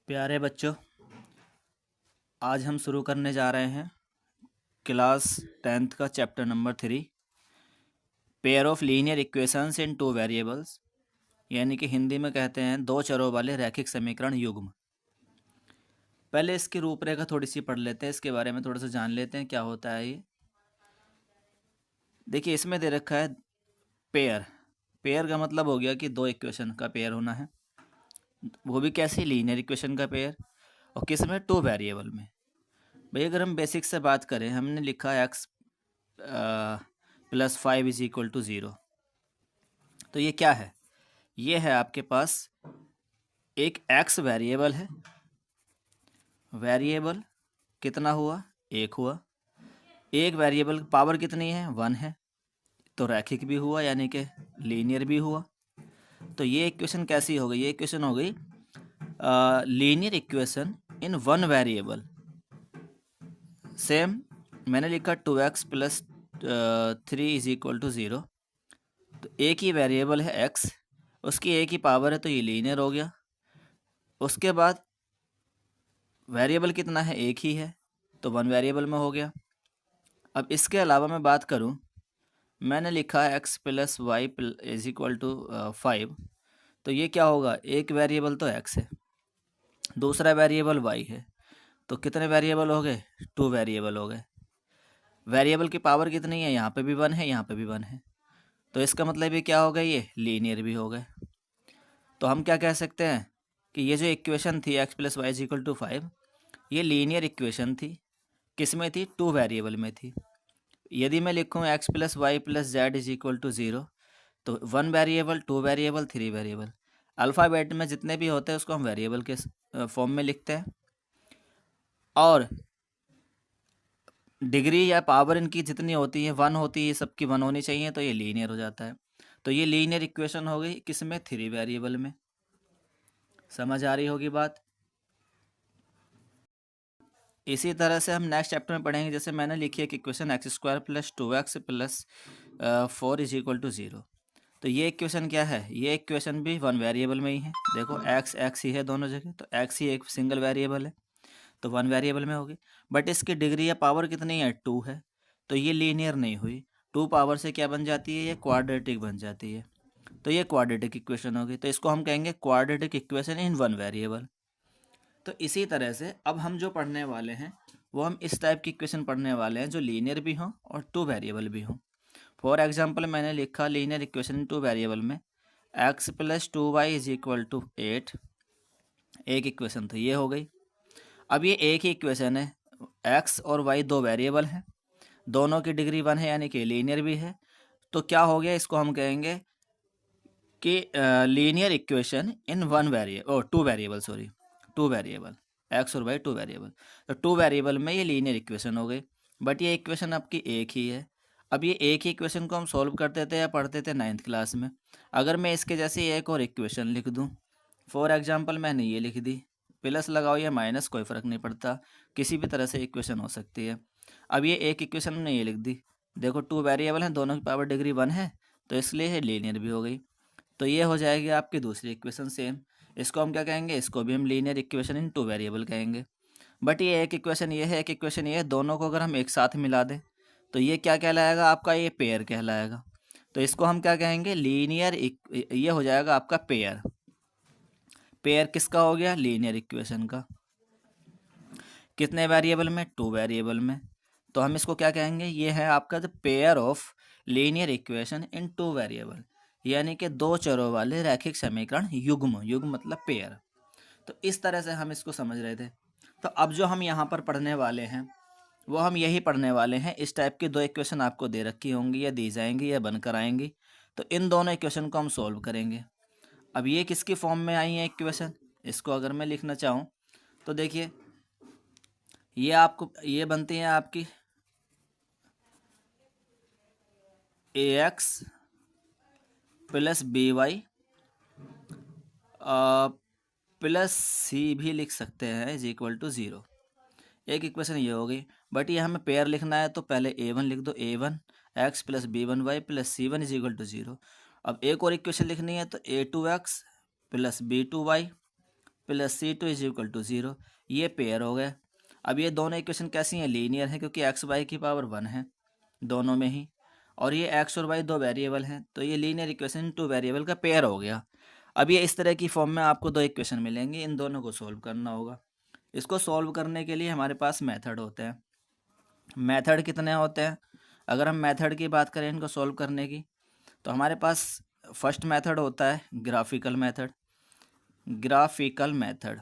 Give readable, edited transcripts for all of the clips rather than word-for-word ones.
प्यारे बच्चों, आज हम शुरू करने जा रहे हैं क्लास 10th का chapter number 3, pair of linear equations in two variables, यानी कि हिंदी में कहते हैं दो चरों वाले रैखिक समीकरण युग्म। पहले इसकी रूपरेखा थोड़ी सी पढ़ लेते हैं, इसके बारे में थोड़ा सा जान लेते हैं क्या होता है ये। देखिए, इसमें दे रखा है पेयर। पेयर का मतलब हो गया कि दो इक्वेशन का पेयर होना है, वो भी कैसे, लीनियर इक्वेशन का पेयर, और किस में, टू वेरिएबल में। भाई अगर हम बेसिक से बात करें, हमने लिखा है x + 5 = 0। तो ये क्या है? ये है आपके पास एक x वेरिएबल है। वेरिएबल कितना हुआ? एक हुआ। एक वेरिएबल पावर कितनी है? 1 है। तो रैखिक भी हुआ, यानी कि लीनियर भी हुआ। तो ये इक्वेशन कैसी हो गई? ये इक्वेशन हो गई linear equation in one variable. Same मैंने लिखा 2x + 3 = 0। तो एक ही वेरिएबल है x, उसकी एक ही पावर है, तो ये लीनियर हो गया। उसके बाद वेरिएबल कितना है? एक ही है, तो वन वेरिएबल में हो गया। अब इसके अलावा मैं बात करूं, मैंने लिखा है x + y = 5। तो ये क्या होगा? एक वेरिएबल तो x है, दूसरा वेरिएबल y है, तो कितने वेरिएबल हो गए? 2 वेरिएबल हो गए। वेरिएबल की पावर कितनी है? यहाँ पे भी 1 है, यहाँ पे भी 1 है। तो इसका मतलब ये क्या हो गया? ये लीनियर भी हो गए। तो हम क्या कह सकते हैं कि ये जो इक्वेशन थी x + y = 5, ये लीनियर इक्वेशन थी। किस में थी? टू वेरिएबल में थी। यदि मैं लिखूँ x + y + z = 0, तो 1 वेरिएबल, 2 वेरिएबल, 3 वेरिएबल। अल्फ़ाबेट में जितने भी होते हैं उसको हम वेरिएबल के फॉर्म में लिखते हैं, और डिग्री या पावर इनकी जितनी होती है 1 होती है, सबकी 1 होनी चाहिए, तो ये लीनियर हो जाता है। तो ये लीनियर इक्वेशन हो गई किस में? 3 वेरिएबल में। समझ आ रही होगी बात। इसी तरह से हम नेक्स्ट चैप्टर में पढ़ेंगे। जैसे मैंने लिखी है कि इक्वेशन x² + 2x + 4 = 0। तो ये इक्वेशन क्या है? ये इक्वेशन भी 1 वेरिएबल में ही है। देखो x ही है दोनों जगह, तो x ही एक सिंगल वेरिएबल है, तो 1 वेरिएबल में होगी। बट इसकी डिग्री या पावर कितनी है? 2 है, तो ये लीनियर नहीं हुई। 2 पावर से क्या बन जाती है? ये क्वाड्रेटिक बन जाती है। तो ये क्वाड्रेटिक इक्वेशन होगी, तो इसको हम कहेंगे क्वाड्रेटिक इक्वेशन इन 1 वेरिएबल। तो इसी तरह से अब हम जो पढ़ने वाले हैं वो हम इस टाइप की इक्वेशन पढ़ने वाले हैं जो लीनियर भी हों और टू वेरिएबल भी हों। फॉर एग्जांपल मैंने लिखा लीनियर इक्वेशन टू वेरिएबल में x + 2y = 8। एक इक्वेशन तो ये हो गई। अब ये एक ही इक्वेशन है, x और y दो वेरिएबल हैं, दोनों की डिग्री 1 है, यानी कि लीनियर भी है। तो क्या हो गया? इसको हम कहेंगे कि linear equation in one variable, और two variable, sorry, two variable, x और वाई टू वेरिएबल। तो टू वेरिएबल में ये लीनियर इक्वेशन हो गई, बट ये इक्वेशन आपकी एक ही है। अब ये एक ही इक्वेशन को हम सॉल्व करते थे या पढ़ते थे 9th क्लास में। अगर मैं इसके जैसे एक और इक्वेशन लिख दूँ, फॉर एग्जाम्पल मैंने ये लिख दी, प्लस लगाओ या माइनस कोई फ़र्क नहीं पड़ता, किसी भी तरह से इक्वेशन हो सकती है। अब ये एक इक्वेशन में ये लिख दी, देखो टू वेरिएबल हैं, दोनों की पावर डिग्री 1 है, तो इसलिए ये लीनियर भी हो गई। तो ये हो जाएगी आपकी दूसरी इक्वेशन सेम। इसको हम क्या कहेंगे? इसको भी हम लीनियर इक्वेशन इन टू वेरिएबल कहेंगे। बट ये एक इक्वेशन ये है, एक इक्वेशन ये है, दोनों को अगर हम एक साथ मिला दें तो ये क्या कहलाएगा? आपका ये पेयर कहलाएगा। तो इसको हम क्या कहेंगे? लीनियर, ये हो जाएगा आपका पेयर। पेयर किसका हो गया? लीनियर इक्वेशन का। कितने वेरिएबल में? टू वेरिएबल में। तो हम इसको क्या कहेंगे? ये है आपका the pair of linear equation in two variable, यानी कि दो चरों वाले रैखिक समीकरण युग्म। युग्म मतलब पेयर। तो इस तरह से हम इसको समझ रहे थे। तो अब जो हम यहाँ पर पढ़ने वाले हैं वो हम यही पढ़ने वाले हैं। इस टाइप की दो इक्वेशन आपको दे रखी होंगी, या दी जाएंगी, या बनकर आएंगी। तो इन दोनों इक्वेशन को हम सॉल्व करेंगे। अब ये किसकी फॉर्म में आई है इक्वेशन? इसको अगर मैं लिखना चाहूँ तो देखिए, ये आपको ये बनती है आपकी ax + by प्लस सी भी लिख सकते हैं = 0। एक इक्वेशन ये हो गई। बट ये हमें पेयर लिखना है, तो पहले a1 लिख दो, a1 x + b1y + c1 = 0। अब एक और इक्वेशन लिखनी है, तो a2x + b2y plus C two is equal to 0, ये पेयर हो गया। अब ये दोनों इक्वेशन कैसी हैं, लीनियर है, क्योंकि एक्स वाई की पावर 1 है दोनों में ही, और ये एक्स और वाई दो वेरिएबल हैं, तो ये लीनियर इक्वेशन टू वेरिएबल का पेयर हो गया। अब ये इस तरह की फॉर्म में आपको दो इक्वेशन मिलेंगे, इन दोनों को सॉल्व करना होगा। इसको सॉल्व करने के लिए हमारे पास मेथड होते हैं। मेथड कितने होते हैं? अगर हम मेथड की बात करें इनको सॉल्व करने की, तो हमारे पास फर्स्ट मेथड होता है ग्राफिकल मेथड। Graphical method.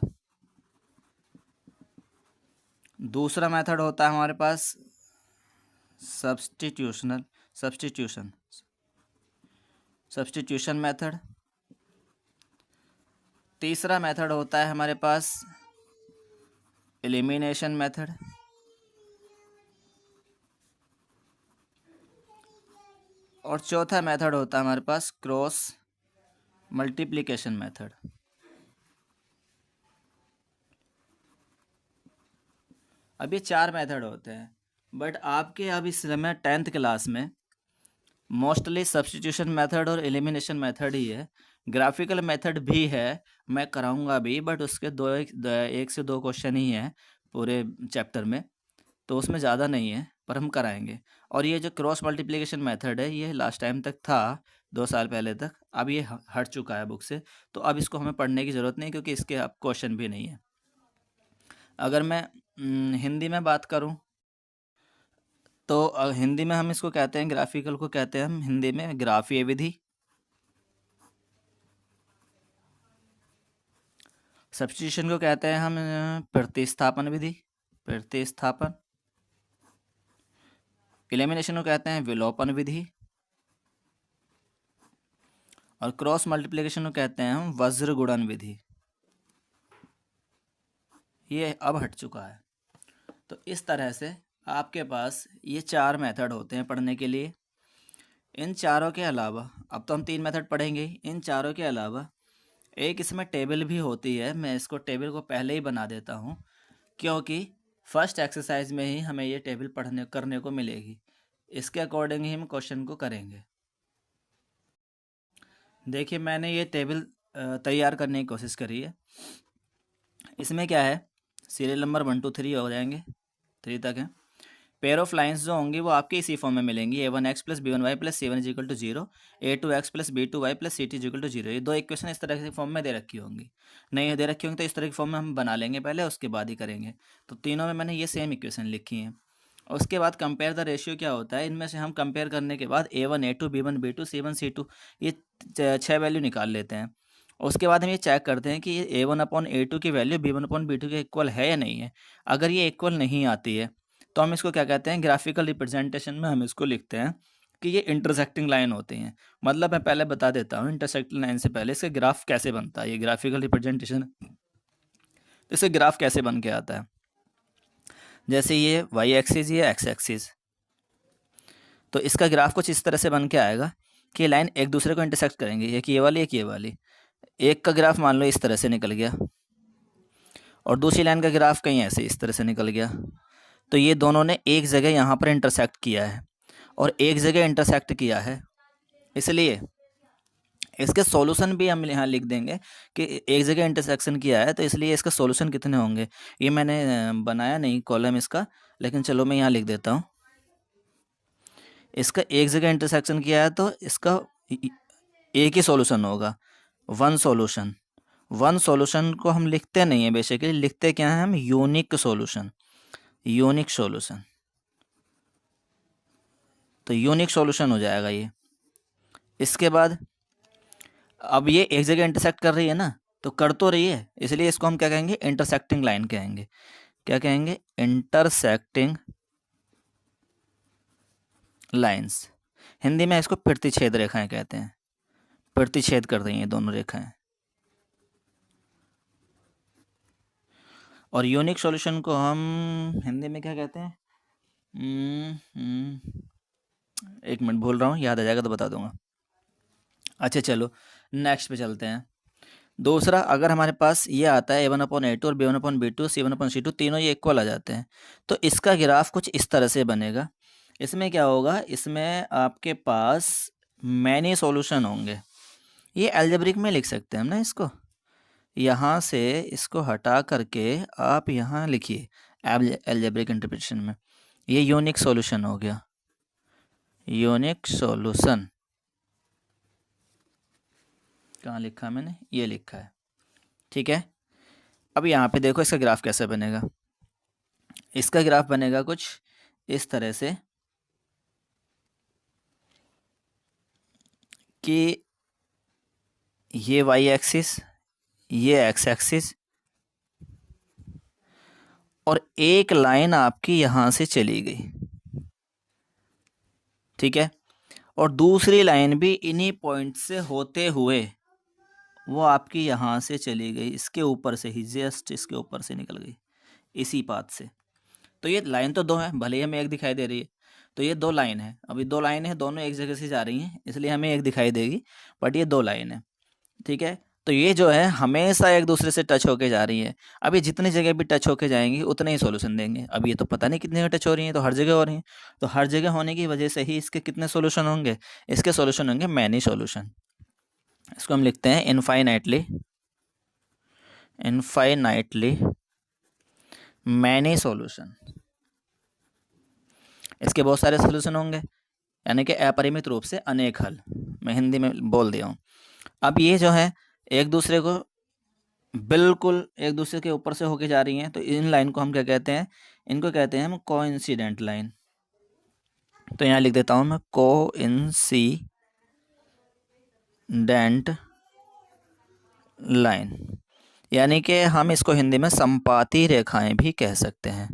दूसरा मेथड होता है हमारे पास सब्स्टिट्यूशन मेथड। तीसरा मेथड होता है हमारे पास एलिमिनेशन मेथड। और चौथा मेथड होता है हमारे पास क्रॉस मल्टीप्लिकेशन मेथड। अब ये चार मेथड होते हैं, बट आपके अब इस समय 10th क्लास में मोस्टली सब्स्टिट्यूशन मेथड और एलिमिनेशन मेथड ही है। ग्राफिकल मेथड भी है, मैं कराऊंगा भी, बट उसके एक से दो क्वेश्चन ही हैं पूरे चैप्टर में, तो उसमें ज़्यादा नहीं है, पर हम कराएंगे। और ये जो क्रॉस मल्टीप्लिकेशन मेथड है, ये लास्ट टाइम तक था 2 साल पहले तक, अब ये हट चुका है बुक से, तो अब इसको हमें पढ़ने की ज़रूरत नहीं, क्योंकि इसके अब क्वेश्चन भी नहीं है। अगर मैं हिंदी में बात करूं, तो हिंदी में हम इसको कहते हैं, ग्राफिकल को कहते हैं हम हिंदी में ग्राफीय विधि। सब्स्टिट्यूशन को कहते हैं हम प्रतिस्थापन विधि, प्रतिस्थापन। एलिमिनेशन को कहते हैं विलोपन विधि, और क्रॉस मल्टीप्लिकेशन को कहते हैं हम वज्र गुणन विधि। ये अब हट चुका है। तो इस तरह से आपके पास ये चार मेथड होते हैं पढ़ने के लिए। इन चारों के अलावा, अब तो हम 3 मेथड पढ़ेंगे, इन चारों के अलावा एक इसमें टेबल भी होती है। मैं इसको टेबल को पहले ही बना देता हूँ, क्योंकि फर्स्ट एक्सरसाइज में ही हमें ये टेबल करने को मिलेगी। इसके अकॉर्डिंग ही हम क्वेश्चन को करेंगे। देखिए, मैंने ये टेबल तैयार करने की कोशिश करी है। इसमें क्या है, सीरियल नंबर 1 2 3 हो जाएंगे, 3 तक है। पेयर ऑफ लाइंस जो होंगी वो आपके इसी फॉर्म में मिलेंगी, a1x plus b1y plus c1 is equal to 0, a2x plus b2y plus ct is equal to 0। ये दो इक्वेशन इस तरह के फॉर्म में दे रखी होंगी। नहीं दे रखी होंगी तो इस तरह की फॉर्म में हम बना लेंगे पहले, उसके बाद ही करेंगे। तो तीनों में मैंने ये सेम इक्वेशन लिखी हैं। और उसके बाद कंपेयर द रेशियो क्या होता है, इनमें से हम कंपेयर करने के बाद a1 a2 b1 b2 c1 c2 ये 6 वैल्यू निकाल लेते हैं। उसके बाद हम ये चेक करते हैं कि ये a1/a2 की वैल्यू b1/b2 के इक्वल है या नहीं है। अगर ये इक्वल नहीं आती है तो हम इसको क्या कहते हैं, ग्राफिकल रिप्रेजेंटेशन में हम इसको लिखते हैं कि ये इंटरसेक्टिंग लाइन होती हैं। मतलब मैं पहले बता देता हूँ, इंटरसेक्टिंग लाइन से पहले इसका ग्राफ कैसे बनता है, ये ग्राफिकल रिप्रेजेंटेशन, इससे ग्राफ कैसे बन के आता है। जैसे ये वाई एक्सिस, ये एक्स एक्सिस, तो इसका ग्राफ कुछ इस तरह से बन के आएगा कि लाइन एक दूसरे को इंटरसेक्ट करेंगे, एक ये वाली एक ये वाली। एक का ग्राफ मान लो इस तरह से निकल गया, और दूसरी लाइन का ग्राफ कहीं ऐसे इस तरह से निकल गया। तो ये दोनों ने एक जगह यहाँ पर इंटरसेक्ट किया है, और एक जगह इंटरसेक्ट किया है, इसलिए इसके सॉल्यूशन भी हम यहाँ लिख देंगे कि एक जगह इंटरसेक्शन किया है, तो इसलिए इसका सॉल्यूशन कितने होंगे। ये मैंने बनाया नहीं कॉलम इसका, लेकिन चलो मैं यहाँ लिख देता हूँ। इसका एक जगह इंटरसेक्शन किया है तो इसका एक ही सॉल्यूशन होगा, वन सॉल्यूशन। वन सॉल्यूशन को हम लिखते नहीं है बेसिकली, लिखते क्या है हम, यूनिक सॉल्यूशन, यूनिक सॉल्यूशन। तो यूनिक सॉल्यूशन हो जाएगा ये। इसके बाद अब ये एक जगह इंटरसेक्ट कर रही है ना, तो कर तो रही है, इसलिए इसको हम क्या कहेंगे, इंटरसेक्टिंग लाइन कहेंगे। क्या कहेंगे, इंटरसेक्टिंग लाइंस। हिंदी में इसको प्रतिच्छेद रेखाएं कहते हैं, प्रतिच्छेद कर रही हैं दोनों रेखाएं। और यूनिक सॉल्यूशन को हम हिंदी में क्या कहते हैं, एक मिनट भूल रहा हूँ, याद आ जाएगा तो बता दूंगा। अच्छा चलो नेक्स्ट पे चलते हैं। दूसरा, अगर हमारे पास ये आता है a1/a2 और b1/b2 c1/c2 तीनों ये इक्वल आ जाते हैं, तो इसका ग्राफ कुछ इस तरह से बनेगा। इसमें क्या होगा, इसमें आपके पास मैनी सॉल्यूशन होंगे। ये अलजेब्रिक में लिख सकते हैं हम ना इसको, यहाँ से इसको हटा करके आप यहाँ लिखिए अलजेब्रिक इंटरप्रिटेशन में, ये यूनिक सॉल्यूशन हो गया, यूनिक सॉल्यूशन। कहाँ लिखा मैंने, ये लिखा है, ठीक है। अब यहाँ पे देखो इसका ग्राफ कैसे बनेगा। इसका ग्राफ बनेगा कुछ इस तरह से कि ये वाई एक्सिस, ये एक्स एक्सिस, और एक लाइन आपकी यहाँ से चली गई, ठीक है, और दूसरी लाइन भी इन्हीं पॉइंट से होते हुए वो आपकी यहाँ से चली गई, इसके ऊपर से ही, जस्ट इसके ऊपर से निकल गई इसी पाथ से। तो ये लाइन तो दो है, भले ही हमें एक दिखाई दे रही है, तो ये दो लाइन है, अभी दो लाइन है, दोनों एक जगह से जा रही हैं, इसलिए हमें एक दिखाई देगी, बट ये दो लाइन है, ठीक है। तो ये जो है हमेशा एक दूसरे से टच होके जा रही है। अब ये जितनी जगह भी टच होके जाएंगी उतने ही सॉल्यूशन देंगे। अब ये तो पता नहीं कितनी जगह टच हो रही हैं, तो हर जगह हो रही हैं, तो हर जगह होने की वजह से ही इसके कितने सॉल्यूशन होंगे, इसके सॉल्यूशन होंगे मैनी सॉल्यूशन। इसको हम लिखते हैं इनफाइनाइटली, इनफाइनाइटली मैनी सॉल्यूशन। इसके बहुत सारे सॉल्यूशन होंगे, यानी कि अपरिमित रूप से अनेक हल, मैं हिंदी में बोल दिया हूँ। अब ये जो है एक दूसरे को बिल्कुल एक दूसरे के ऊपर से होके जा रही हैं, तो इन लाइन को हम क्या कहते हैं, इनको कहते हैं हम कोइंसिडेंट लाइन। तो यहाँ लिख देता हूँ मैं कोइंसिडेंट लाइन, यानी कि हम इसको हिंदी में संपाती रेखाएं भी कह सकते हैं,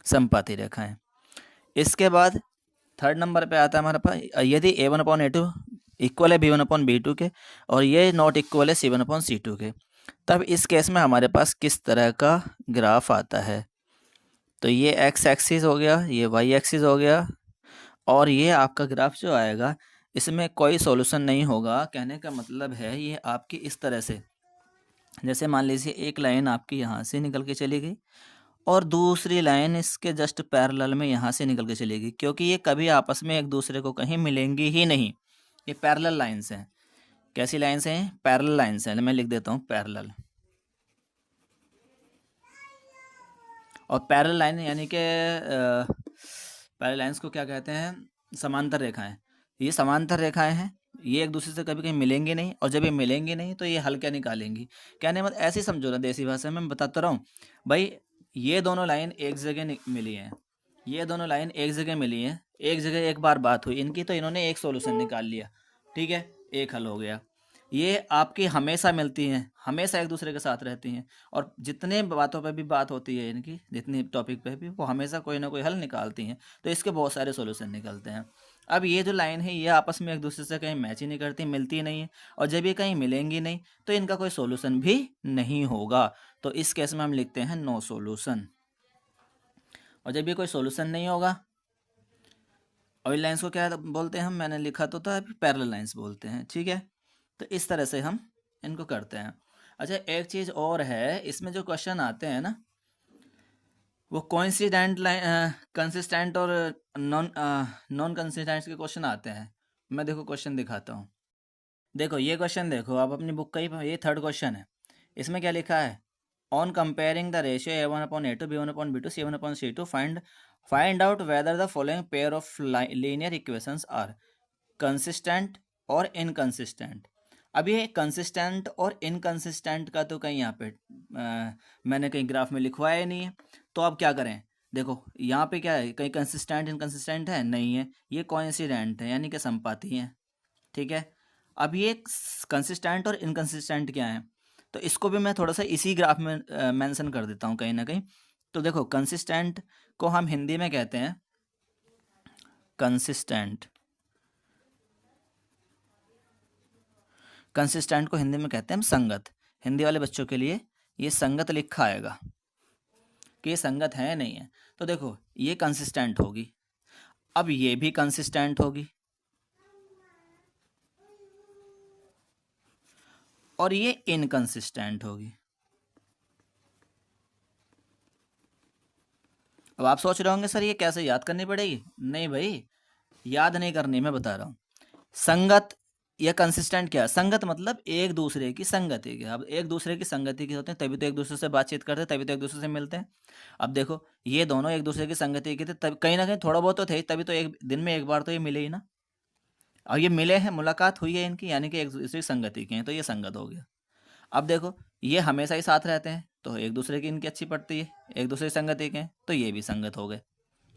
संपाती रेखाएं। इसके बाद थर्ड नंबर पे आता है हमारे पास, यदि a1/a2 इक्वल है b1/b2 के और ये नॉट इक्वल है c1/c2 के, तब इस केस में हमारे पास किस तरह का ग्राफ आता है। तो ये x एक्सिस हो गया, ये y एक्सिस हो गया, और ये आपका ग्राफ जो आएगा इसमें कोई सॉल्यूशन नहीं होगा। कहने का मतलब है ये आपकी इस तरह से, जैसे मान लीजिए एक लाइन आपकी यहाँ से निकल के चली गई और दूसरी लाइन इसके जस्ट पैरेलल में यहाँ से निकल के चलेगी, क्योंकि ये कभी आपस में एक दूसरे को कहीं मिलेंगी ही नहीं, ये पैरेलल लाइंस हैं। कैसी लाइंस हैं, पैरेलल लाइंस हैं। मैं लिख देता हूँ पैरेलल, और पैरेलल लाइन यानी कि पैरेलल लाइंस को क्या कहते हैं, समांतर रेखाएं। ये समांतर रेखाएं हैं, ये एक दूसरे से कभी कहीं मिलेंगी नहीं, और जब ये मिलेंगी नहीं तो ये हल क्या निकालेंगी। कहने मतलब ऐसे ही समझो ना, देसी भाषा में मैं बताता रहा हूँ भाई। ये दोनों लाइन एक जगह मिली हैं, ये दोनों लाइन एक जगह मिली हैं, एक जगह एक बार बात हुई इनकी, तो इन्होंने एक सॉल्यूशन निकाल लिया, ठीक है, एक हल हो गया। ये आपकी हमेशा मिलती हैं, हमेशा एक दूसरे के साथ रहती हैं, और जितने बातों पे भी बात होती है इनकी, जितनी टॉपिक पे भी, वो हमेशा कोई ना कोई हल निकालती हैं, तो इसके बहुत सारे सॉल्यूशन निकलते हैं। अब ये जो लाइन है ये आपस में एक दूसरे से कहीं मैच ही नहीं करती, मिलती नहीं है, और जब ये कहीं मिलेंगी नहीं तो इनका कोई सॉल्यूशन भी नहीं होगा। तो इस केस में हम लिखते हैं नो सॉल्यूशन। और जब ये कोई सॉल्यूशन नहीं होगा, और लाइंस को क्या बोलते हैं हम, मैंने लिखा तो था पैरेलल लाइंस बोलते हैं, ठीक है। तो इस तरह से हम इनको करते हैं। अच्छा, एक चीज़ और है, इसमें जो क्वेश्चन आते हैं ना, वो कोइंसिडेंट लाइन, कंसिस्टेंट और नॉन कंसिस्टेंट के क्वेश्चन आते हैं। मैं देखो क्वेश्चन दिखाता हूँ। देखो ये क्वेश्चन देखो आप अपनी बुक का ही, ये थर्ड क्वेश्चन है। इसमें क्या लिखा है, on comparing the ratio a1/a2 b1/b2 c1/c2 find out whether the following pair of linear equations are consistent और इनकंसिस्टेंट। अब ये कंसिस्टेंट और इनकंसिस्टेंट का तो कहीं यहाँ पे मैंने कहीं ग्राफ में लिखवाया ही नहीं है, तो अब क्या करें। देखो यहाँ पे क्या है, कहीं कंसिस्टेंट इनकंसिस्टेंट है, नहीं है, ये कोइंसिडेंट है यानी कि संपाती है, ठीक है। अब ये कंसिस्टेंट और इनकंसिस्टेंट क्या है, तो इसको भी मैं थोड़ा सा इसी ग्राफ में मेंशन कर देता हूँ कहीं ना कहीं। तो देखो कंसिस्टेंट को हम हिंदी में कहते हैं कंसिस्टेंट, कंसिस्टेंट को हिंदी में कहते हैं हम संगत। हिंदी वाले बच्चों के लिए ये संगत लिखा आएगा कि ये संगत है नहीं है। तो देखो ये कंसिस्टेंट होगी, अब ये भी कंसिस्टेंट होगी, और ये इनकंसिस्टेंट होगी। अब आप सोच रहे होंगे सर ये कैसे याद करनी पड़ेगी। नहीं भाई, याद नहीं करनी, मैं बता रहा हूँ। संगत ये कंसिस्टेंट क्या है? संगत मतलब एक दूसरे की संगति की। अब एक दूसरे की संगति के होते हैं तभी तो एक दूसरे से बातचीत करते हैं, तभी तो एक दूसरे से मिलते हैं। अब देखो ये दोनों एक दूसरे की संगति के थे, तब कहीं ना कहीं थोड़ा बहुत तो थे, तभी तो एक दिन में एक बार तो ये मिले ही ना। और ये मिले हैं, मुलाकात हुई है इनकी, यानी कि एक दूसरे की संगति के हैं, तो ये संगत हो गया। अब देखो ये हमेशा ही साथ रहते हैं, तो एक दूसरे की इनकी अच्छी पड़ती है, एक दूसरे की संगति के हैं, तो ये भी संगत हो गए,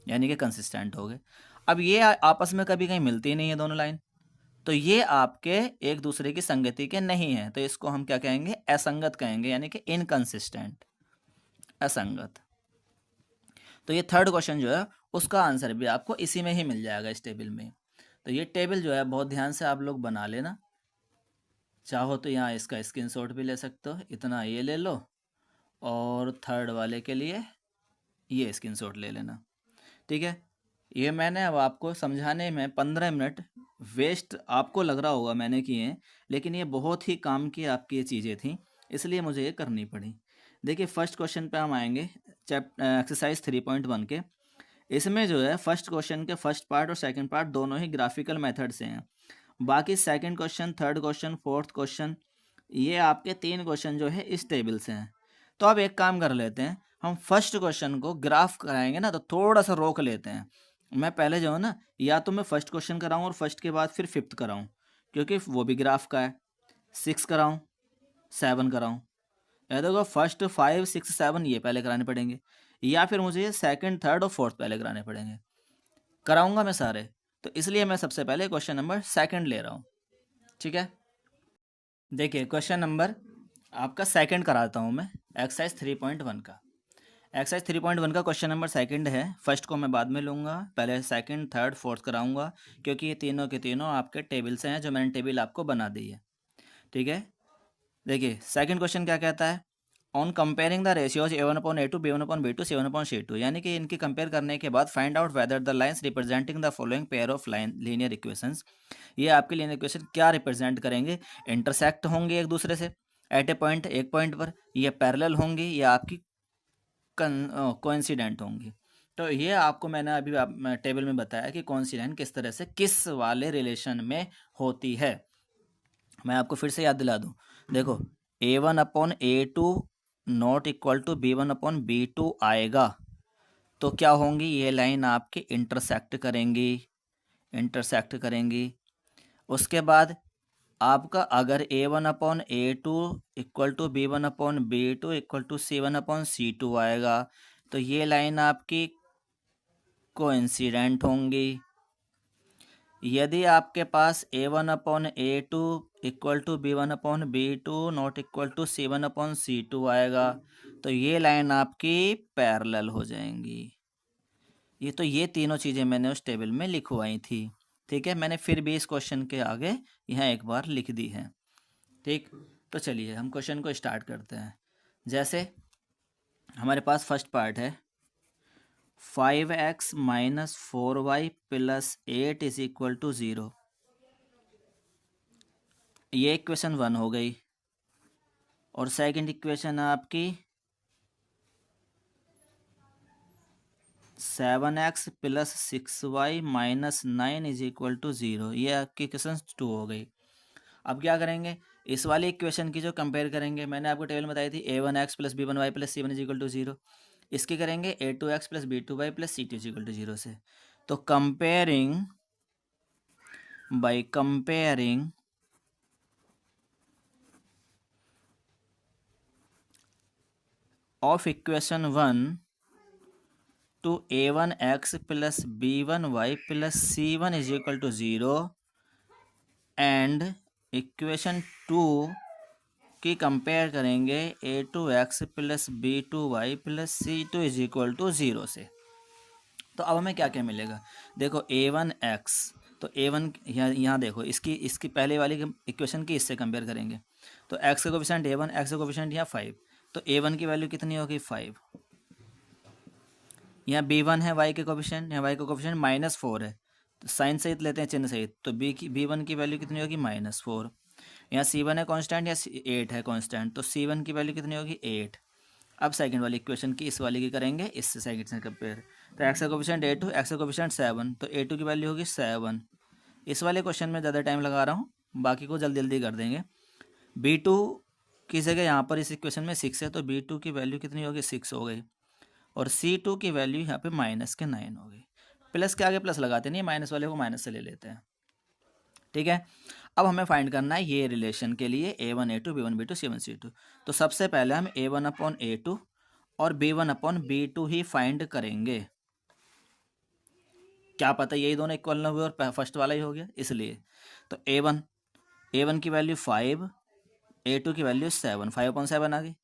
यानी कि कंसिस्टेंट हो गए। अब ये आपस में कभी कहीं मिलती ही नहीं है दोनों लाइन, तो ये आपके एक दूसरे की संगति के नहीं है, तो इसको हम क्या कहेंगे? असंगत कहेंगे, यानी कि इनकंसिस्टेंट, असंगत। तो ये थर्ड क्वेश्चन जो है उसका आंसर भी आपको इसी में ही मिल जाएगा, इस टेबल में। तो ये टेबल जो है बहुत ध्यान से आप लोग बना लेना, चाहो तो यहाँ इसका स्क्रीनशॉट भी ले सकते हो, इतना ये ले लो, और थर्ड वाले के लिए ये स्क्रीनशॉट ले लेना, ठीक है। ये मैंने अब आपको समझाने में 15 मिनट वेस्ट आपको लग रहा होगा मैंने किए हैं, लेकिन ये बहुत ही काम की आपकी ये चीज़ें थी, इसलिए मुझे ये करनी पड़ी। देखिए फर्स्ट क्वेश्चन पे हम आएंगे, एक्सरसाइज 3.1 के। इसमें जो है फर्स्ट क्वेश्चन के फर्स्ट पार्ट और सेकंड पार्ट दोनों ही ग्राफिकल मेथड से हैं। बाकी second question, third question, fourth question, ये आपके 3 क्वेश्चन जो है इस टेबल से हैं। तो अब एक काम कर लेते हैं, हम फर्स्ट क्वेश्चन को ग्राफ कराएंगे ना, तो थोड़ा सा रोक लेते हैं। मैं पहले जो है ना, या तो मैं फर्स्ट क्वेश्चन कराऊँ और फर्स्ट के बाद फिर फिफ्थ कराऊँ, क्योंकि वो भी ग्राफ का है। 6 कराऊँ, 7 कराऊँ, या देखो फर्स्ट 5 6 7 ये पहले कराने पड़ेंगे, या फिर मुझे सेकंड थर्ड और फोर्थ पहले कराने पड़ेंगे। कराऊंगा मैं सारे, तो इसलिए मैं सबसे पहले क्वेश्चन नंबर सेकंड ले रहा हूँ, ठीक है। देखिए क्वेश्चन नंबर आपका सेकंड कराता हूँ मैं, एक्सरसाइज 3.1 का। एक्सरसाइज 3.1 का क्वेश्चन नंबर सेकंड है। फर्स्ट को मैं बाद में लूँगा, पहले सेकंड थर्ड फोर्थ कराऊंगा, क्योंकि ये तीनों के तीनों आपके टेबल से हैं, जो मैंने टेबल आपको बना दी है, ठीक है। देखिए सेकंड क्वेश्चन क्या कहता है, on comparing the ratios A1/A2 B1/B2 C1/C2, यानी कि इनकी कंपेयर करने के बाद find out whether the lines representing the following pair of line linear equations, ये आपके लीनियर इक्वेशन क्या रिप्रेजेंट करेंगे? इंटरसेक्ट होंगे एक दूसरे से एट ए पॉइंट, एक पॉइंट पर, ये पैरेलल होंगी या आपकी कोइंसिडेंट होंगी। तो ये आपको मैंने अभी टेबल में बताया कि कौन सी लाइन किस तरह से किस वाले रिलेशन में होती है। मैं आपको फिर से याद दिला दूं, देखो A1/A2 not equal to B1/B2 आएगा, तो क्या होंगी? ये लाइन आपकी इंटरसेक्ट करेंगी, इंटरसेक्ट करेंगी। उसके बाद आपका अगर A1/A2 equal to B1/B2 equal to C1/C2 आएगा, तो ये लाइन आपकी कोइंसिडेंट होंगी। यदि आपके पास A1/A2 equal to B1/B2 not equal to C1/C2 आएगा, तो ये लाइन आपकी पैरेलल हो जाएंगी। ये तीनों चीज़ें मैंने उस टेबल में लिखवाई थी, ठीक है। मैंने फिर भी इस क्वेश्चन के आगे यहाँ एक बार लिख दी है, ठीक। तो चलिए हम क्वेश्चन को स्टार्ट करते हैं। जैसे हमारे पास फर्स्ट पार्ट है 5x minus 4y plus 8 is equal to 0, ये इक्वेशन 1 हो गई। और सेकंड इक्वेशन आपकी 7x plus 6y minus 9 is equal to 0, ये आपकी इक्वेशन 2 हो गई। अब क्या करेंगे, इस वाली इक्वेशन की जो कंपेयर करेंगे, मैंने आपको टेबल बताई थी A1x plus B1y plus C1 is equal to 0, इसकी करेंगे A2x plus B2y plus C2 is equal to 0 से। तो comparing by comparing of equation 1 to A1x plus B1y plus C1 is equal to 0 and equation 2 की compare करेंगे A2x plus B2y plus C2 is equal to 0 से। तो अब हमें क्या क्या मिलेगा, देखो A1x, तो A1 यहाँ देखो इसकी पहले वाली इक्वेशन की इससे कंपेयर करेंगे, तो x का कोफिशिएंट A1, x का कोफिशिएंट यहाँ 5, तो A1 की वैल्यू कितनी होगी? 5। यहाँ B1 है y के कोफिशिएंट, यहाँ y का कोफिशिएंट -4 है, तो साइन सहित लेते हैं, चिन्ह सहित, तो B1 की वैल्यू कितनी होगी? -4। यहाँ C1 है कांस्टेंट, या 8 है कांस्टेंट, तो C1 की वैल्यू कितनी होगी? 8। अब सेकंड वाली इक्वेशन की इस वाली की करेंगे, इससे सेकंड से कंपेयर, तो x का कोफिशिएंट 8, x का कोफिशिएंट 7, तो A2 की वैल्यू होगी 7। इस वाले क्वेश्चन में ज़्यादा टाइम लगा रहा हूँ, बाकी को जल्दी जल्दी कर देंगे। B2 की जगह यहाँ पर इस इक्वेशन में 6 है, तो B2 की वैल्यू कितनी होगी, 6 हो गई। और C2 की वैल्यू यहाँ पे -9 हो गई। प्लस के आगे प्लस लगाते नहीं, माइनस वाले को माइनस से ले लेते हैं, ठीक है। अब हमें फाइंड करना है ये रिलेशन के लिए A1 A2 B1 B2 C1 C2। तो सबसे पहले हम A1/A2 और B1/B2 ही फाइंड करेंगे। क्या पता यही दोनों इक्वल ना हुए और फर्स्ट वाला ही हो गया, इसलिए। तो A1 की वैल्यू 5, A2 की वैल्यू 7, 5/7 आ गई।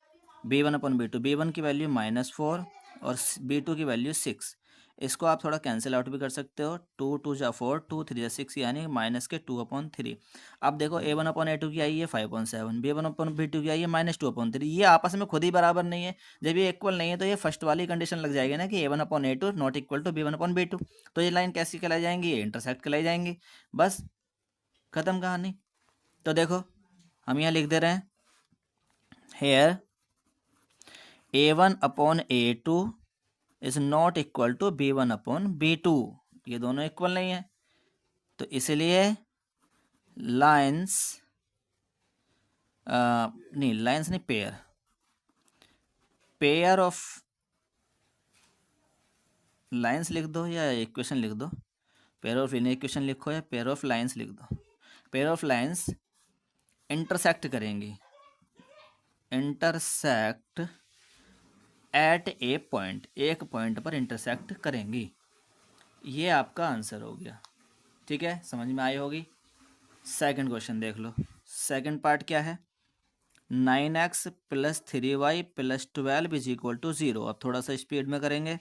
B1/B2, B1 की वैल्यू -4 और B2 की वैल्यू 6। इसको आप थोड़ा कैंसिल आउट भी कर सकते हो। 2 2 जा 4, 2 3 जा 6, यानी माइनस के 2/3। अब देखो A1/A2 की आई है 5/7, B1/B2 की आई है -2/3। ये आपस में खुद ही बराबर नहीं है। जब ये इक्वल नहीं है तो ये फर्स्ट वाली कंडीशन लग जाएगी ना कि A1/A2 not equal to B1/B2। तो ये लाइन कैसी कहलाई जाएंगी, ये इंटरसेक्ट कहलाई जाएंगी। बस खत्म कहानी। तो देखो हम यहाँ लिख दे रहे हैं, here A1/A2 is not equal to B1/B2। ये दोनों इक्वल नहीं है, तो इसलिए लाइंस नहीं, पेयर ऑफ लाइंस लिख दो या इक्वेशन लिख दो। पेयर ऑफ लीनियर इक्वेशन लिखो या पेयर ऑफ लाइंस लिख दो। पेयर ऑफ लाइंस इंटरसेक्ट करेंगी, इंटरसेक्ट एट ए पॉइंट, एक पॉइंट पर इंटरसेक्ट करेंगी। ये आपका आंसर हो गया, ठीक है, समझ में आई होगी। सेकंड क्वेश्चन देख लो। सेकंड पार्ट क्या है, 9x + 3y + 12 is equal to 0। अब थोड़ा सा स्पीड में करेंगे।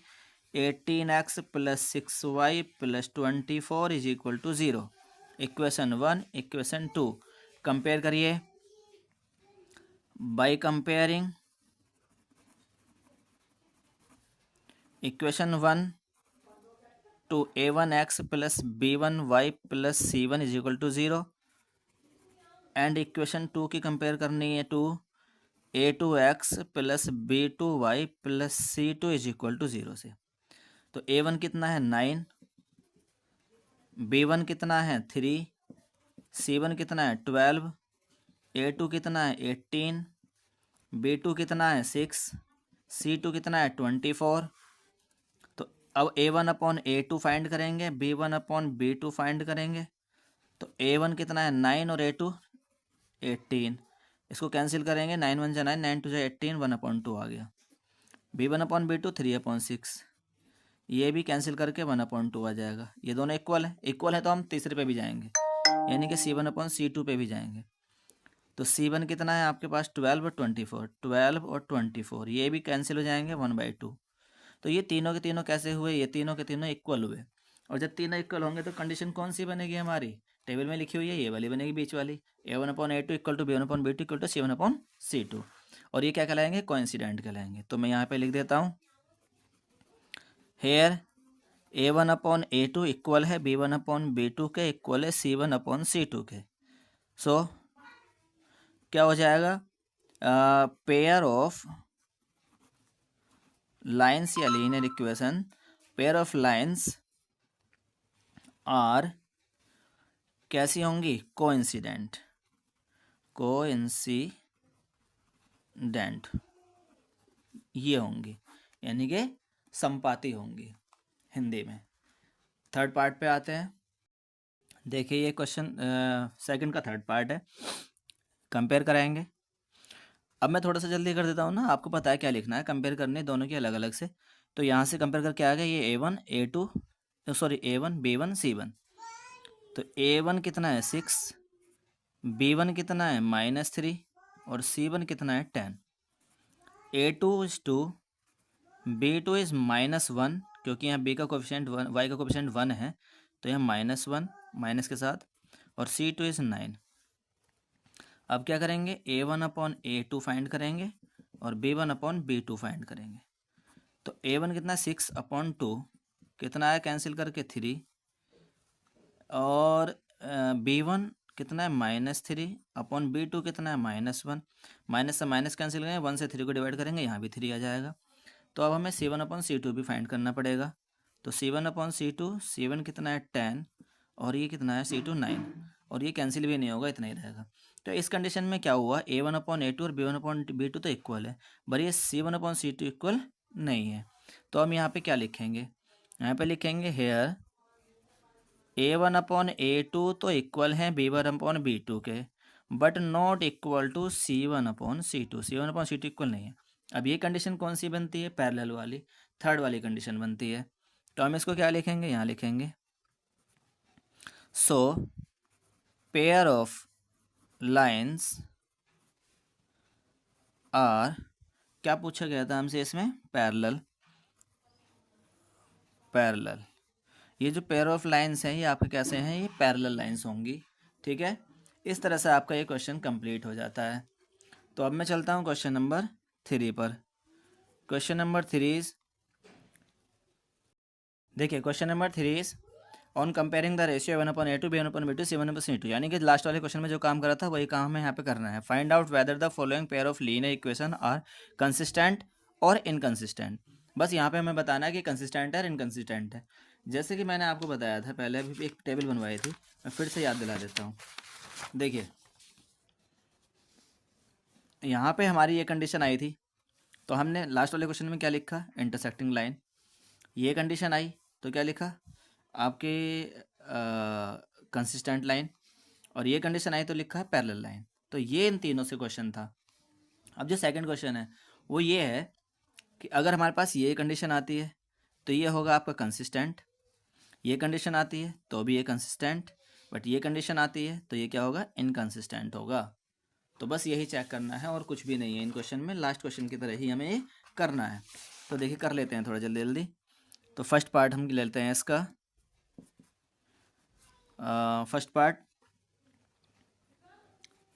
18x + 6y + 24 is equal to 0। Equation 1, equation 2 compare करिए। By comparing equation 1 to A1x + B1y + C1 is equal to 0, and equation 2 की कंपेयर करनी है to A2x + B2y + C2 is equal to 0 से। तो A1 कितना है 9, B1 कितना है 3, C1 कितना है 12, A2 कितना है 18, B2 कितना है 6, C2 कितना है 24। तो अब A1/A2 फाइंड करेंगे, B1/B2 फाइंड करेंगे। तो A1 कितना है 9 और A2 18। इसको कैंसिल करेंगे, 9 1 जा 9, 9 2 जा 18, 1/2 आ गया। B1/B2 3/6, ये भी कैंसिल करके 1/2 आ जाएगा। ये दोनों इक्वल है, इक्वल है तो हम तीसरे पे भी जाएंगे, यानी कि C1/C2 पे भी जाएंगे। तो C1 कितना है आपके पास 12 और 24, 12 और 24 ये भी कैंसिल हो जाएंगे 1/2। तो ये तीनों के तीनों कैसे हुए, ये तीनों के तीनों इक्वल हुए। और जब तीनों इक्वल होंगे तो कंडीशन कौन सी बनेगी हमारी, टेबल में लिखी हुई है ये वाली बनेगी, बीच वाली। A1/A2 equal to B1/B2 equal to C1/C2। और ये क्या कहलाएंगे, कोइंसिडेंट कहलाएंगे। तो मैं यहाँ पे लिख देता हूँ, हेयर A1/A2 इक्वल है B1/B2 के, इक्वल है C1/C2 के। सो क्या हो जाएगा, पेयर ऑफ लाइन्स या linear equation, pair of lines are कैसी होंगी, कोइंसिडेंट, ये होंगी, यानी कि संपाती होंगी हिंदी में। थर्ड पार्ट पे आते हैं। देखिए ये क्वेश्चन सेकंड का थर्ड पार्ट है, कंपेयर कराएंगे। अब मैं थोड़ा सा जल्दी कर देता हूँ ना, आपको पता है क्या लिखना है, कंपेयर करने दोनों की अलग अलग से। तो यहाँ से कंपेयर करके आ गया ये A1 A2 sorry A1 B1 C1। तो A1 कितना है 6, B1 कितना है -3 और C1 कितना है 10। A2 इज 2, B2 इज -1, क्योंकि यहाँ B का कोफिशिएंट 1, Y का कोफिशिएंट 1 है, तो यहाँ -1 माइनस के साथ, और C2 इज 9। अब क्या करेंगे, A1/A2 फाइंड करेंगे और B1/B2 फाइंड करेंगे। तो A1 कितना 6/2 कितना है, कैंसिल करके 3, और B1 कितना है -3/B2 कितना है -1, माइनस से माइनस कैंसिल करेंगे, 1 से 3 को डिवाइड करेंगे, यहाँ भी 3 आ जाएगा। तो अब हमें C1/C2 भी फाइंड करना पड़ेगा। तो C1/C2, C1 कितना है 10 और ये कितना है C2 9, और ये कैंसिल भी नहीं होगा, इतना ही रहेगा। तो इस कंडीशन में क्या हुआ, a1/a2 और b1/b2 तो इक्वल है, पर ये c1/c2 इक्वल नहीं है। तो हम यहाँ पे क्या लिखेंगे, यहाँ पे लिखेंगे हेयर a1/a2 तो इक्वल है b1/b2 के, but not equal to c1/c2। c1/c2 equal नहीं है। अब ये कंडीशन कौन सी बनती है, पैरेलल वाली, थर्ड वाली कंडीशन बनती है। तो हम इसको क्या लिखेंगे, यहाँ लिखेंगे सो पेयर ऑफ लाइन्स आर, क्या पूछा गया था हमसे इसमें, पैरेलल। पैरेलल, ये जो पेयर ऑफ लाइन्स हैं ये आपके कैसे हैं, ये पैरेलल लाइन्स होंगी। ठीक है, इस तरह से आपका ये क्वेश्चन कंप्लीट हो जाता है। तो अब मैं चलता हूँ क्वेश्चन नंबर 3 पर। क्वेश्चन नंबर 3 इज, देखिए question number 3 is on comparing the ratio a1/a2 b1/b2 c1/c2, यानी कि लास्ट वाले क्वेश्चन में जो काम करा था वही काम हमें यहाँ पे करना है। Find out whether the following pair of linear equation are consistent और इनकंसिस्टेंट। बस यहाँ पे हमें बताना है कि कंसिस्टेंट है और इनकंसिस्टेंट है। जैसे कि मैंने आपको बताया था पहले, अभी एक टेबल बनवाई थी, मैं फिर से याद दिला देता हूँ। देखिए यहाँ पे हमारी ये कंडीशन आई थी, तो हमने लास्ट वाले क्वेश्चन में क्या लिखा, इंटरसेक्टिंग लाइन। ये कंडीशन आई तो क्या लिखा, आपके कंसिस्टेंट लाइन, और ये कंडीशन आई तो लिखा है पैरेलल लाइन। तो ये इन तीनों से क्वेश्चन था। अब जो सेकंड क्वेश्चन है वो ये है कि अगर हमारे पास ये कंडीशन आती है तो ये होगा आपका कंसिस्टेंट, ये कंडीशन आती है तो भी ये कंसिस्टेंट, बट ये कंडीशन आती है तो ये क्या होगा, इनकंसिस्टेंट होगा। तो बस यही चेक करना है और कुछ भी नहीं है इन क्वेश्चन में, लास्ट क्वेश्चन की तरह ही हमें ये करना है। तो देखिए कर लेते हैं थोड़ा जल्दी जल्दी। तो फर्स्ट पार्ट हम लेते हैं इसका, first part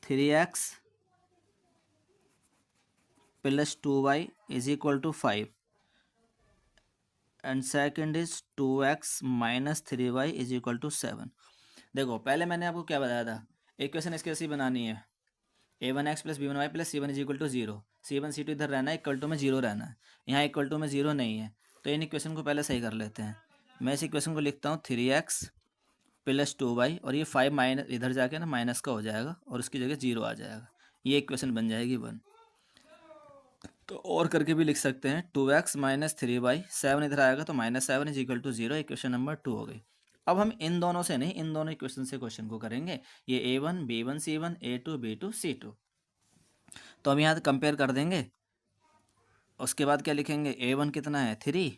3x + 2y = 5 and second is 2x - 3y = 7। देखो पहले मैंने आपको क्या बताया था, इक्वेशन इसकी ऐसी बनानी है, a1x + b1y + c1 = 0। c1 c2 इधर रहना है, इक्वल टू में 0 रहना है, यहाँ इक्वल टू में 0 नहीं है। तो इन इक्वेशन को पहले सही कर लेते हैं। मैं इस इक्वेशन को लिखता हूँ 3x + 2y, और ये 5 माइनस इधर जाके ना माइनस का हो जाएगा और उसकी जगह 0 आ जाएगा, ये इक्वेशन बन जाएगी 1। तो और करके भी लिख सकते हैं 2x - 3y, 7 इधर आएगा तो -7 = 0, इक्वेशन नंबर 2 हो गई। अब हम इन दोनों से नहीं, इन दोनों इक्वेशन से क्वेश्चन को करेंगे, ये a1 b1 c1 a2 b2 c2। तो हम यहाँ कंपेयर कर देंगे, उसके बाद क्या लिखेंगे, a1 कितना है 3,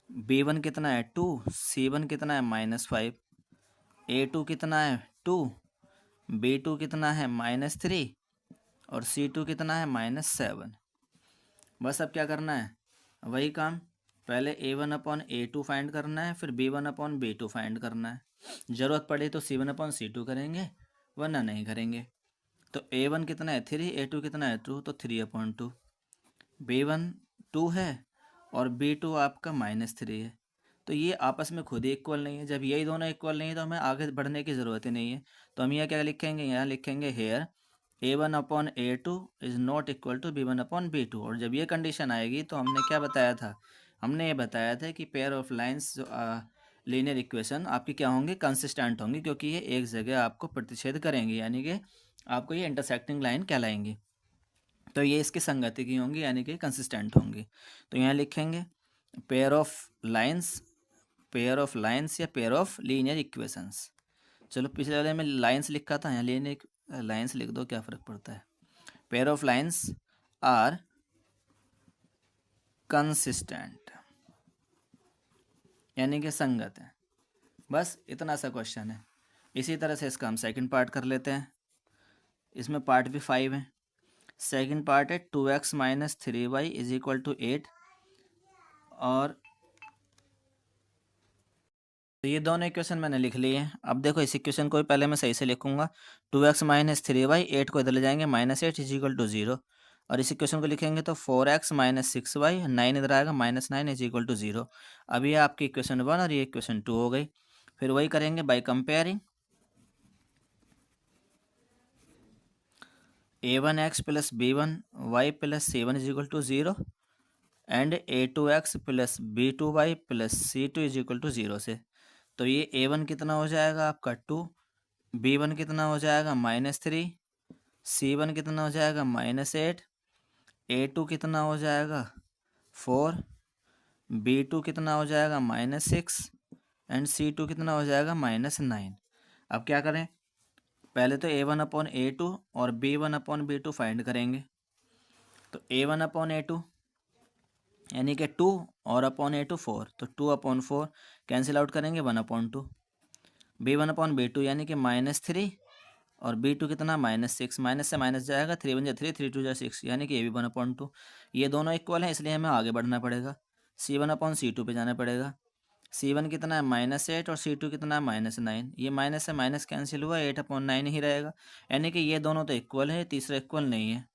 b1 कितना है 2, c1 कितना है -5, a2 कितना है 2, b2 कितना है -3 और c2 कितना है -7। बस अब क्या करना है, वही काम, पहले a1/a2 फाइंड करना है, फिर b1/b2 फाइंड करना है। ज़रूरत पड़े तो c1/c2 करेंगे, वरना नहीं करेंगे। तो a1 कितना है 3, a2 कितना है 2, तो 3/2। b1 2 है और b2 आपका -3 है। तो ये आपस में खुद ही इक्वल नहीं है। जब यही दोनों इक्वल नहीं है तो हमें आगे बढ़ने की ज़रूरत ही नहीं है। तो हम यहाँ क्या लिखेंगे, यहाँ लिखेंगे here a1/a2 is not equal to b1/b2। और जब ये कंडीशन आएगी तो हमने क्या बताया था, हमने ये बताया था कि पेयर ऑफ लाइंस जो लीनियर इक्वेशन आपकी क्या होंगे, कंसिस्टेंट होंगी, क्योंकि ये एक जगह आपको प्रतिच्छेद करेंगी, यानी कि आपको ये इंटरसेक्टिंग लाइन कहलाएंगी। तो ये इसकी संगति की होंगी, यानी कि कंसिस्टेंट होंगी। तो यहाँ लिखेंगे pair of lines, pair of lines या पेयर ऑफ लीनियर इक्वेशंस। चलो पिछले वाले में लाइंस लिखा था, यहाँ लीनियर लाइंस लिख दो, क्या फ़र्क पड़ता है। Pair of lines are consistent, यानी कि संगत है। बस इतना सा क्वेश्चन है। इसी तरह से इसका हम सेकंड पार्ट कर लेते हैं। इसमें पार्ट भी 5 है। सेकंड पार्ट है 2x - 3y = 8। और तो ये दोनों इक्वेशन मैंने लिख लिए हैं। अब देखो इस इक्वेशन को भी पहले मैं सही से लिखूंगा, 2x - 3y, 8 को इधर ले जाएंगे, -8 = 0। और इस इक्वेशन को लिखेंगे तो 4x - 6y, 9 इधर आएगा, -9 = 0। अब ये आपकी इक्वेशन 1 और ये इक्वेशन 2 हो गई। फिर वही करेंगे by comparing a1x + b1y + c1 = 0 and a2x + b2y + c2 = 0 से। तो ये a1 कितना हो जाएगा आपका 2, B1 कितना हो जाएगा -3, C1 कितना हो जाएगा -8, A2 कितना हो जाएगा 4, B2 कितना हो जाएगा -6 एंड C2 कितना हो जाएगा -9। अब क्या करें, पहले तो A1/A2 और B1/B2 फाइंड करेंगे। तो A1/A2 यानी कि 2 और A2 4, तो 2/4 कैंसिल आउट करेंगे 1/2। B1/B2 यानी कि -3 और B2 कितना -6, माइनस से माइनस जाएगा, 3 1 3, 3 2 6, यानी कि ये भी 1/2। ये दोनों इक्वल हैं, इसलिए हमें आगे बढ़ना पड़ेगा, C1/C2 पे जाना पड़ेगा। C1 कितना है -8 और C2 कितना है -9। ये माइनस से माइनस कैंसिल हुआ, 8/9 ही रहेगा, यानी कि ये दोनों तो इक्वल है, तीसरा इक्वल नहीं है।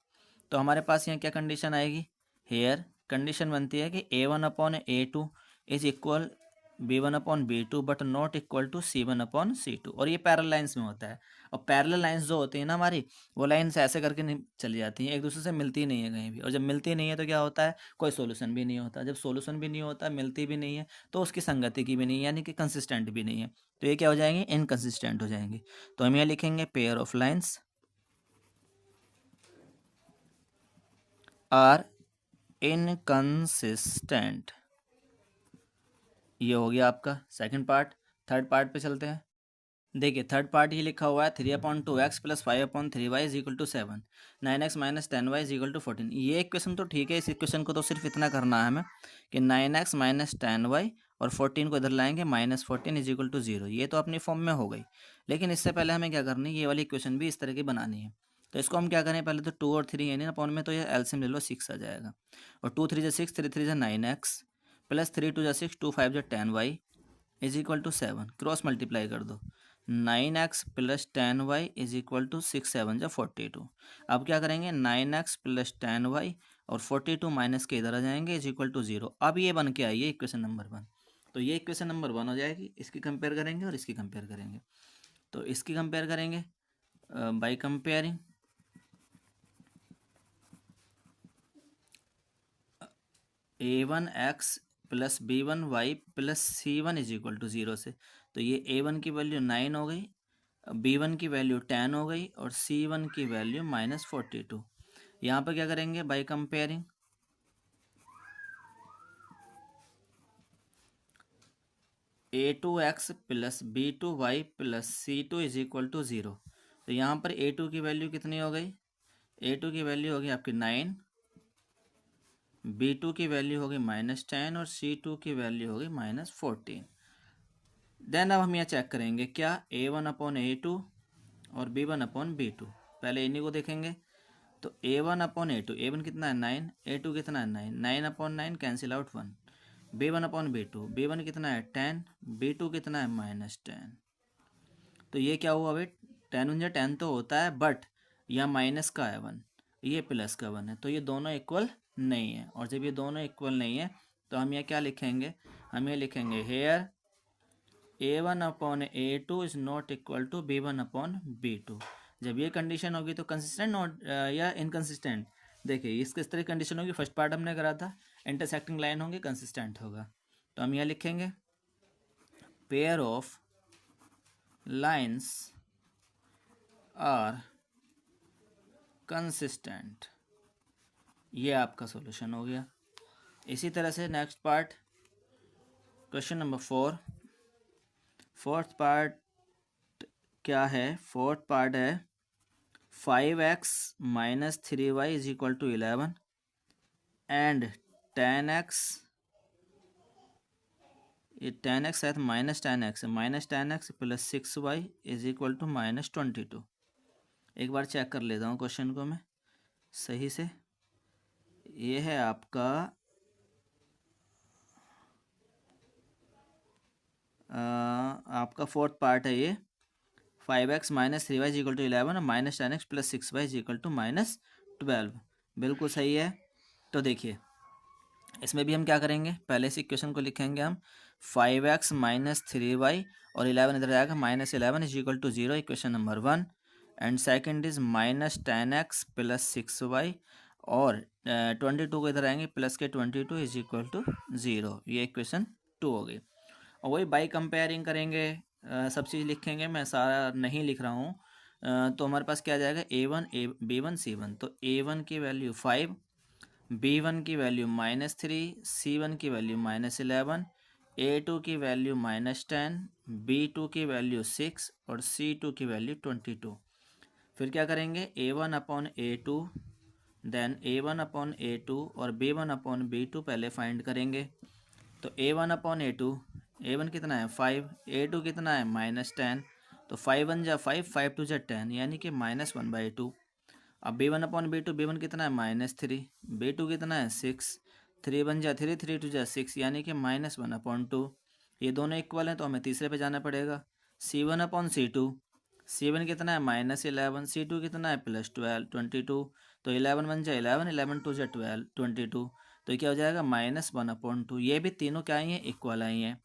तो हमारे पास यहाँ क्या कंडीशन आएगी, हेयर कंडीशन बनती है कि A1/A2 is equal B1/B2 but not equal to C1/C2। और ये पैरेलल लाइंस में होता है। और पैरेलल लाइंस जो होती है ना हमारी, वो लाइंस ऐसे करके नहीं चली जाती हैं, एक दूसरे से मिलती नहीं है कहीं भी। और जब मिलती नहीं है तो क्या होता है, कोई सोल्यूशन भी नहीं होता। जब सोल्यूशन भी नहीं होता, मिलती भी नहीं है, तो उसकी संगति की भी नहीं है, यानी कि कंसिस्टेंट भी नहीं है। तो ये क्या हो जाएंगे, इनकंसिस्टेंट हो जाएंगे। तो हम यहाँ लिखेंगे pair of lines are inconsistent. ये हो गया आपका सेकंड पार्ट। थर्ड पार्ट पे चलते हैं। देखिए थर्ड पार्ट ये लिखा हुआ है 3/2x plus 5/3y is equal to 7, 9x minus 10y is equal to 14। ये इक्वेशन तो ठीक है, इस इक्वेशन को तो सिर्फ इतना करना है हमें कि 9x माइनस 10y और 14 को इधर लाएंगे, -14 इज इक्वल टू 0। ये तो अपनी फॉर्म में हो गई। लेकिन इससे पहले हमें क्या करनी है, ये वाली इक्वेशन भी इस तरह की बनानी है। तो इसको हम क्या करें, पहले तो 2 और 3 यानी ना अपॉन में, तो ये एलसीएम ले लो, 6 आ जाएगा। और 2 3 6, 3 3 9x प्लस 3 2 6, 2 5 10y is equal to 7। Cross multiply कर दो, 9x plus 10y is equal to 6 7 जा 42। अब क्या करेंगे, 9x प्लस 10y और 42 माइनस के इधर आ जाएंगे, इज इक्वल टू 0। अब ये बन के आई है इक्वेशन नंबर 1। तो ये इक्वेशन नंबर 1 हो जाएगी। इसकी कंपेयर करेंगे और इसकी कंपेयर करेंगे। तो इसकी कंपेयर करेंगे by comparing A1x plus B1y plus C1 is equal to 0 से। तो ये A1 की वैल्यू 9 हो गई, B1 की वैल्यू 10 हो गई और C1 की वैल्यू -42। यहाँ पर क्या करेंगे, by comparing A2x plus B2y plus C2 is equal to 0। तो यहाँ पर A2 की वैल्यू कितनी हो गई, A2 की वैल्यू होगी आपकी 9, B2 की वैल्यू होगी -10 और C2 की वैल्यू होगी -14। देन अब हम यहाँ चेक करेंगे क्या, A1/A2 और B1/B2। पहले इन्हीं को देखेंगे। तो A1/A2, A1 कितना है 9, A2 कितना है 9, 9/9 कैंसिल आउट 1। B1/B2, B1 कितना है 10, B2 कितना है -10। तो ये क्या हुआ भाई, 10 तो होता है, बट यह माइनस का है 1, ये प्लस का 1 है, तो ये दोनों इक्वल नहीं है। और जब ये दोनों इक्वल नहीं है तो हम ये क्या लिखेंगे, हम ये लिखेंगे here A1/A2 is not equal to B1/B2। जब ये कंडीशन होगी तो कंसिस्टेंट नॉट या इनकंसिस्टेंट। देखिए इस किस तरह कंडीशन होगी, फर्स्ट पार्ट हमने करा था, इंटरसेक्टिंग लाइन होंगी, कंसिस्टेंट होगा। तो हम यहाँ लिखेंगे pair of lines are consistent. ये आपका सॉल्यूशन हो गया। इसी तरह से next part, question number 4। Fourth part क्या है, फोर्थ पार्ट है 5x minus 3y is equal to 11 and 10x, ये 10x है तो -10x है, -10x plus 6y is equal to -22। एक बार चेक कर लेता हूँ क्वेश्चन को मैं सही से। ये है आपका आपका फोर्थ पार्ट है ये, 5x minus 3y is equal to 11 और -10x plus 6y is equal to -12। बिल्कुल सही है। तो देखिए इसमें भी हम क्या करेंगे, पहले इस इक्वेशन को लिखेंगे हम 5x माइनस 3y और 11 इधर आएगा, -11 is equal to 0, equation number 1। And second is -10x plus 6y और 22 को इधर आएंगे, प्लस के 22 इज इक्वल टू 0, ये इक्वेशन 2 हो गई। और वही बाई कंपेयरिंग करेंगे सब चीज़ लिखेंगे, मैं सारा नहीं लिख रहा हूँ। तो हमारे पास क्या आ जाएगा, A1 B1 C1। तो A1 की वैल्यू 5, B1 की वैल्यू -3, C1 की वैल्यू -11, A2 की वैल्यू -10, B2 की वैल्यू 6 और C2 की वैल्यू 22। फिर क्या करेंगे, A1/A2, देन A1/A2 और B1/B2 पहले फाइंड करेंगे। तो A1/A2, A1 कितना है 5, A2 कितना है -10। तो 5 1 जा 5, 5 2 जा 10, यानी कि -1/2। अब B1/B2, B1 कितना है -3, B2 कितना है 6, 3 1 जा 3, 3 2 जा 6, यानी कि -1/2। ये दोनों इक्वल हैं तो हमें तीसरे पे जाना पड़ेगा। C1/C2, C1 कितना है -11, C2 कितना है +12 22। तो 11 1 जा 11, 11 2 जा 12 22। तो ये क्या हो जाएगा -1/2। ये भी तीनों क्या आई हैं, इक्वल आई हैं।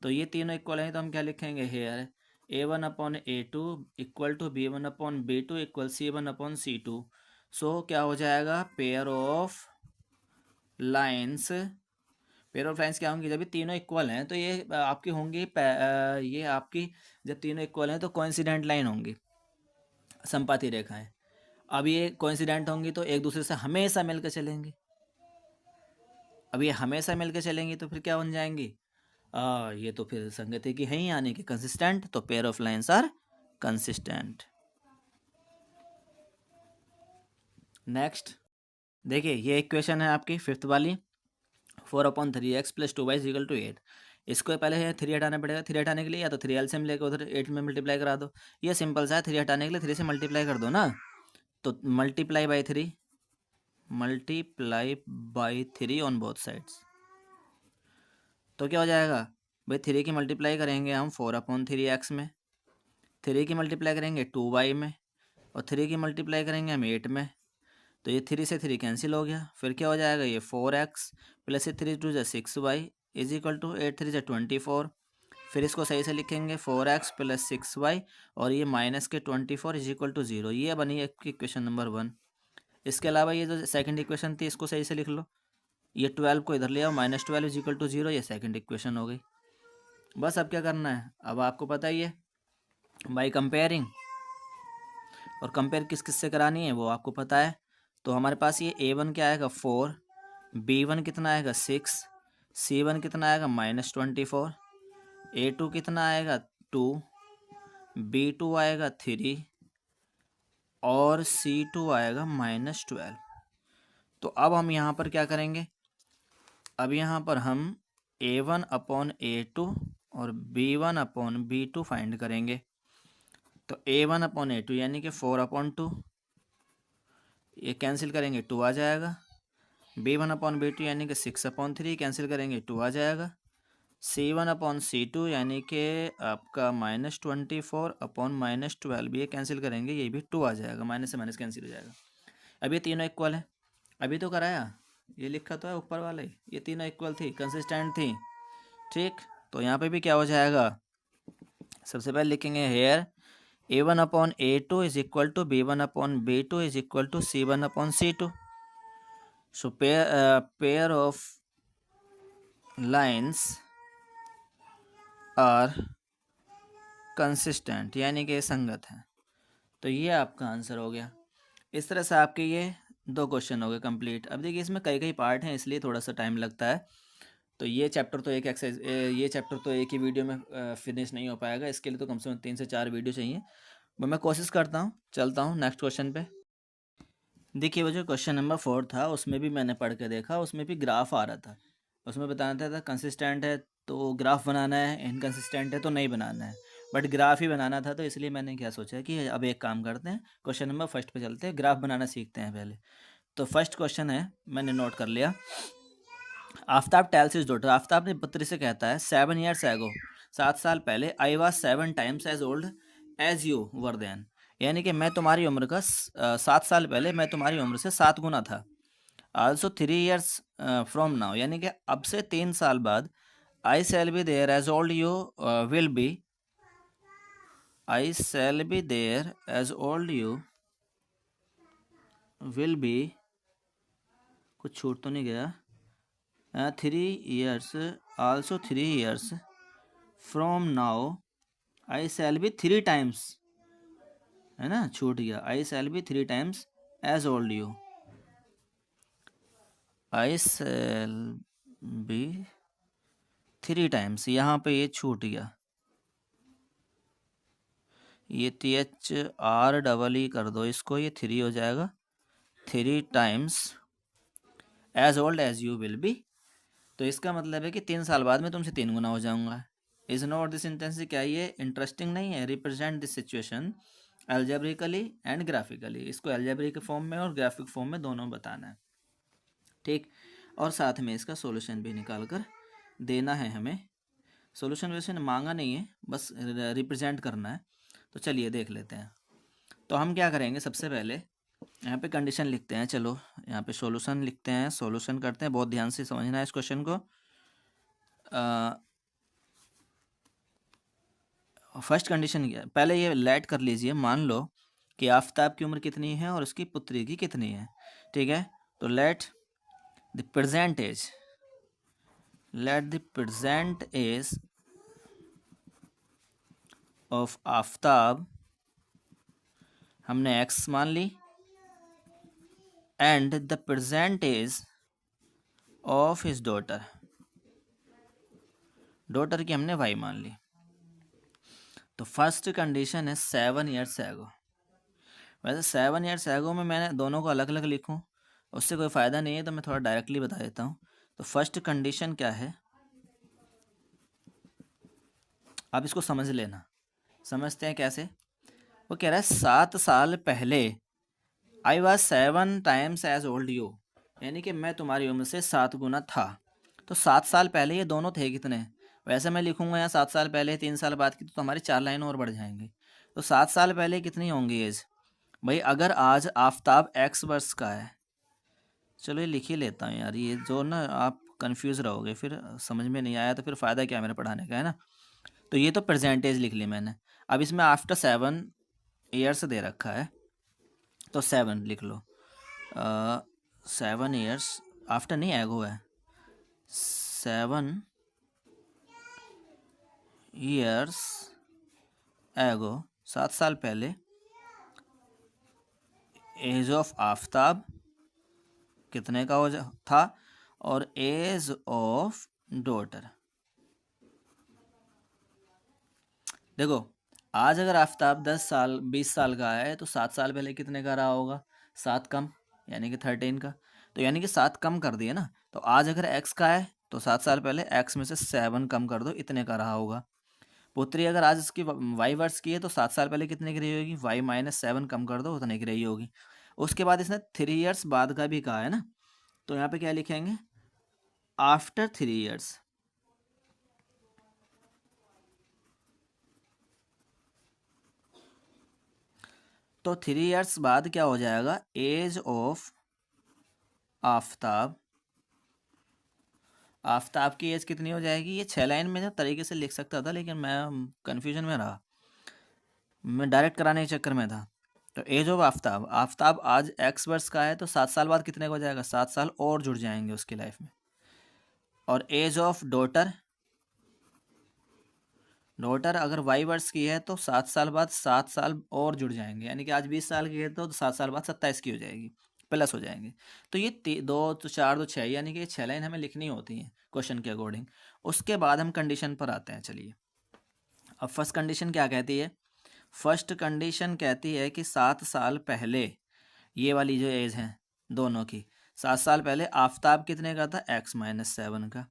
तो ये तीनों इक्वल हैं तो हम क्या लिखेंगे, here A1/A2 equal to B1/B2 equal C1/C2। So क्या हो जाएगा, पेयर ऑफ लाइन्स क्या होंगी, जब ये तीनों इक्वल हैं तो ये आपकी होंगी ये आपकी जब तीनों इक्वल हैं तो कोइंसिडेंट लाइन होंगी, संपाती रेखाएं। अब ये कोइंसिडेंट होंगी तो एक दूसरे से हमेशा मिलकर चलेंगी। अब ये हमेशा मिलकर चलेंगी तो फिर क्या बन जाएंगी, ये तो फिर संगति की है ही, यानी कि कंसिस्टेंट। तो pair of lines are consistent. Next देखिए, ये इक्वेशन है आपकी फिफ्थ वाली, 4/3x + 2y = 8। इसको पहले 3 हटाना पड़ेगा। 3 हटाने के लिए या तो 3 एलसीएम लेकर उधर 8 में मल्टीप्लाई करा दो। ये सिंपल सा है, 3 हटाने के लिए 3 से मल्टीप्लाई कर दो ना। तो multiply by 3 on both sides. तो क्या हो जाएगा भाई, 3 की मल्टीप्लाई करेंगे हम 4/3x में, 3 की मल्टीप्लाई करेंगे 2y में, और 3 की मल्टीप्लाई करेंगे हम 8 में। तो ये 3 से 3 कैंसिल हो गया। फिर क्या हो जाएगा, ये 4x प्लस ये 3 2 6y = 8 3 24। फिर इसको सही से लिखेंगे 4x + 6y और ये -24 = 0। ये बनी आपकी इक्वेशन नंबर 1। इसके अलावा ये जो सेकंड इक्वेशन थी इसको सही से लिख लो। ये 12 को इधर ले आओ, -12 = 0। ये सेकंड इक्वेशन हो गई। बस अब क्या करना है, अब आपको पता ही है बाई कंपेयरिंग। और कंपेयर किस किस से करानी है वो आपको पता है। तो हमारे पास ये A1 क्या आएगा 4, B1 कितना आएगा 6, C1 कितना आएगा -24, A2 कितना आएगा 2, B2 आएगा 3 और C2 आएगा -12। तो अब हम यहाँ पर क्या करेंगे, अब यहाँ पर हम A1/A2 और B1/B2 फाइंड करेंगे। तो A1/A2 यानी कि 4/2, ये कैंसिल करेंगे 2 आ जाएगा। B1/B2 यानी कि 6/3 कैंसिल करेंगे 2 आ जाएगा। C1/C2 यानी कि आपका -24/-12 ये कैंसिल करेंगे, ये भी 2 आ जाएगा, माइनस से माइनस कैंसिल हो जाएगा। अब ये तीनों इक्वल है, अभी तो कराया, ये लिखा तो है ऊपर वाले, ये तीनों इक्वल थी, कंसिस्टेंट थी, ठीक। तो यहाँ पे भी क्या हो जाएगा, सबसे पहले लिखेंगे here A1/A2 = B1/B2 = C1/C2। So pair of lines are consistent, यानी कि संगत है। तो ये आपका आंसर हो गया। इस तरह से आपके ये 2 क्वेश्चन हो गए कंप्लीट। अब देखिए इसमें कई कई पार्ट हैं इसलिए थोड़ा सा टाइम लगता है। तो ये चैप्टर तो एक एक्सरसाइज ये चैप्टर तो एक ही वीडियो में फिनिश नहीं हो पाएगा। इसके लिए तो कम से कम 3 से 4 वीडियो चाहिए। मैं कोशिश करता हूँ, चलता हूँ नेक्स्ट क्वेश्चन पे। देखिए वो जो क्वेश्चन नंबर 4 था उसमें भी मैंने पढ़ के देखा, उसमें भी ग्राफ आ रहा था। उसमें बताना था कंसिस्टेंट है तो ग्राफ बनाना है, इनकंसिस्टेंट है तो नहीं बनाना है, बट ग्राफ ही बनाना था। तो इसलिए मैंने क्या सोचा कि अब एक काम करते हैं, क्वेश्चन नंबर फर्स्ट पे चलते हैं, ग्राफ बनाना सीखते हैं पहले। तो फर्स्ट क्वेश्चन है, मैंने नोट कर लिया। Aftab tales his daughter, Aftab ने पुत्री से कहता है 7 years ago, 7 साल पहले, I was 7 times as old as you were then, यानी कि मैं तुम्हारी उम्र का 7 साल पहले मैं तुम्हारी उम्र से 7 गुना था। आल्सो 3 years फ्रॉम नाउ, यानी कि अब से 3 साल बाद, I shall be there as old you will be, I shall be there as old you will be, कुछ छूट तो नहीं गया, 3 years, also 3 years from now I shall be 3 times, है ना, छूट गया, I shall be 3 times as old you, I shall be 3 times, यहाँ पे ये छूट गया, ये THR कर दो इसको, ये 3 हो जाएगा, 3 times as old as you will be. तो इसका मतलब है कि 3 साल बाद में तुमसे 3 गुना हो जाऊंगा। इज नॉट दिस इंटेंसिटी, क्या ये इंटरेस्टिंग नहीं है? Represent this situation algebraically and graphically, इसको एल्जेब्रिक फॉर्म में और ग्राफिक फॉर्म में दोनों बताना है, ठीक। और साथ में इसका सॉल्यूशन भी निकाल कर देना है हमें। सॉल्यूशन वैसे मांगा नहीं है, बस रिप्रेजेंट करना है। तो चलिए देख लेते हैं। तो हम क्या करेंगे, सबसे पहले यहाँ पे कंडीशन लिखते हैं, चलो यहाँ पे सॉल्यूशन लिखते हैं, सॉल्यूशन करते हैं, बहुत ध्यान से समझना है इस क्वेश्चन को। फर्स्ट कंडीशन क्या, पहले ये लेट कर लीजिए, मान लो कि आफताब की उम्र कितनी है और उसकी पुत्री की कितनी है, ठीक है। तो let the present age, let the present age of Aftab, हमने x मान ली, and the present age of his daughter, daughter की हमने y मान ली। तो फर्स्ट कंडीशन है 7 ईयर्स एगो। वैसे 7 ईयर्स एगो में मैंने दोनों को अलग अलग लिखूं उससे कोई फ़ायदा नहीं है, तो मैं थोड़ा डायरेक्टली बता देता हूँ। तो फर्स्ट कंडीशन क्या है, आप इसको समझ लेना। समझते हैं कैसे? वो कह रहा है 7 साल पहले I was 7 times as old you, यानी कि मैं तुम्हारी उम्र से 7 गुना था। तो 7 साल पहले ये दोनों थे कितने? वैसे मैं लिखूंगा यहाँ 7 साल पहले 3 साल बाद की, तो हमारी 4 लाइन और बढ़ जाएंगी। तो 7 साल पहले कितनी होंगी एज भाई? अगर आज आफताब x वर्ष का है, चलो ये लिख ही लेता हूँ यार, ये जो ना आप कंफ्यूज रहोगे, फिर समझ में नहीं आया तो फिर फ़ायदा क्या मेरे पढ़ाने का, है ना। तो ये तो परसेंटेज लिख ली मैंने। अब इसमें आफ्टर 7 ईयर्स दे रखा है, तो 7 लिख लो। 7 ईयर्स आफ्टर नहीं एगो है, 7 ईयर्स एगो, 7 साल पहले, एज ऑफ आफताब कितने का था, और एज ऑफ डॉटर। देखो आज अगर आफताब 10 साल 20 साल का है, तो 7 साल पहले कितने का रहा होगा? 7 कम, यानी कि 13 का। तो यानी कि 7 कम कर दिए ना। तो आज अगर x का है तो 7 साल पहले x में से 7 कम कर दो, इतने का रहा होगा। पुत्री अगर आज इसकी y वर्ष की है, तो 7 साल पहले कितने की रही होगी? y माइनस 7 कम कर दो, उतने की रही होगी। उसके बाद इसने 3 ईयर्स बाद का भी कहा है ना, तो यहाँ पे क्या लिखेंगे? After 3 years. तो 3 ईयर्स बाद क्या हो जाएगा? एज ऑफ आफताब, आफताब की एज कितनी हो जाएगी? ये 6 लाइन में तरीके से लिख सकता था, लेकिन मैं कन्फ्यूजन में रहा, मैं डायरेक्ट कराने के चक्कर में था। तो एज ऑफ आफताब, आफताब आज x वर्ष का है, तो 7 साल बाद कितने का हो जाएगा? 7 साल और जुड़ जाएंगे उसकी लाइफ में। और एज ऑफ डॉटर, डॉटर अगर y वर्ष की है, तो 7 साल बाद 7 साल और जुड़ जाएंगे, यानी कि आज 20 साल की है तो 7 साल बाद 27 की हो जाएगी, प्लस हो जाएंगे। तो ये 2 तो 4 तो 6, यानी कि ये 6 लाइन हमें लिखनी होती हैं क्वेश्चन के अकॉर्डिंग। उसके बाद हम कंडीशन पर आते हैं। चलिए अब फर्स्ट कंडीशन क्या कहती है? फर्स्ट कंडीशन कहती है कि 7 साल पहले, ये वाली जो एज है दोनों की, 7 साल पहले आफताब कितने का था? x माइनस 7 का।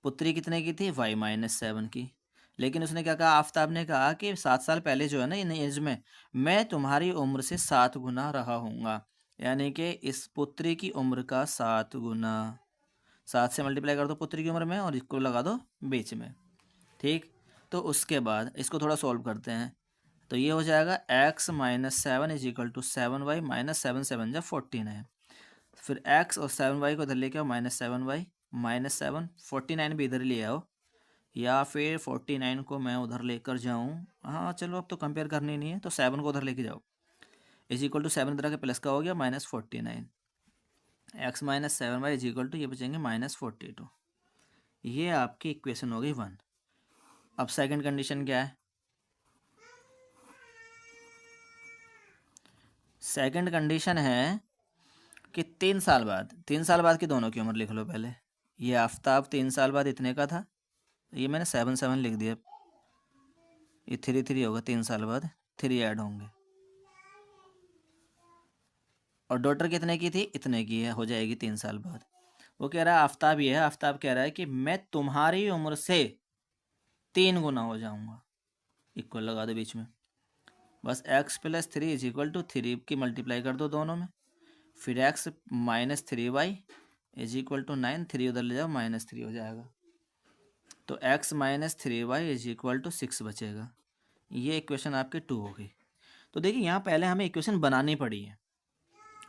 पुत्री कितने की थी? y माइनस 7 की। लेकिन उसने क्या कहा? आफताब ने कहा कि 7 साल पहले जो है ना, इन एज में मैं तुम्हारी उम्र से 7 गुना रहा हूँगा, यानी कि इस पुत्री की उम्र का 7 गुना। 7 से मल्टीप्लाई कर दो पुत्री की उम्र में, और इसको लगा दो बीच में, ठीक। तो उसके बाद इसको थोड़ा सॉल्व करते हैं। तो ये हो जाएगा x minus 7 is equal to 7y minus 7 7 जा 49। फिर x और 7y को इधर लेके आओ, -7y माइनस 7, 49 भी इधर ले आओ, या फिर 49 को मैं उधर लेकर जाऊँ। हाँ चलो, अब तो कंपेयर करनी नहीं है, तो 7 को उधर लेके जाओ, इज इक्वल टू 7 इधर के प्लस का हो गया -49, x minus 7y is equal to ये बचेंगे -42। ये आपकी इक्वेशन हो गई 1। अब सेकंड कंडीशन क्या है? सेकंड कंडीशन है कि 3 साल बाद की दोनों की उम्र लिख लो पहले। ये आफ्ताब 3 साल बाद इतने का था, ये मैंने 7 लिख दिया। ये 3 होगा, 3 साल बाद 3 ऐड होंगे। और डॉटर कितने की थी, इतने की है, हो जाएगी 3 साल बाद। वो कह रहा है आफ्ताब, ये है आफ्ताब कह रहा है कि मैं तुम्हारी उम्र से 3 गुना हो जाऊंगा। इक्वल लगा दो बीच में, बस x+3 = 3 की मल्टीप्लाई कर दो दोनों में। फिर x-3y = 9, 3 उधर ले जाओ, -3 हो जाएगा। तो x-3y = 6 बचेगा। ये इक्वेशन आपकी 2 हो गई। तो देखिए यहाँ पहले हमें इक्वेशन बनानी पड़ी है।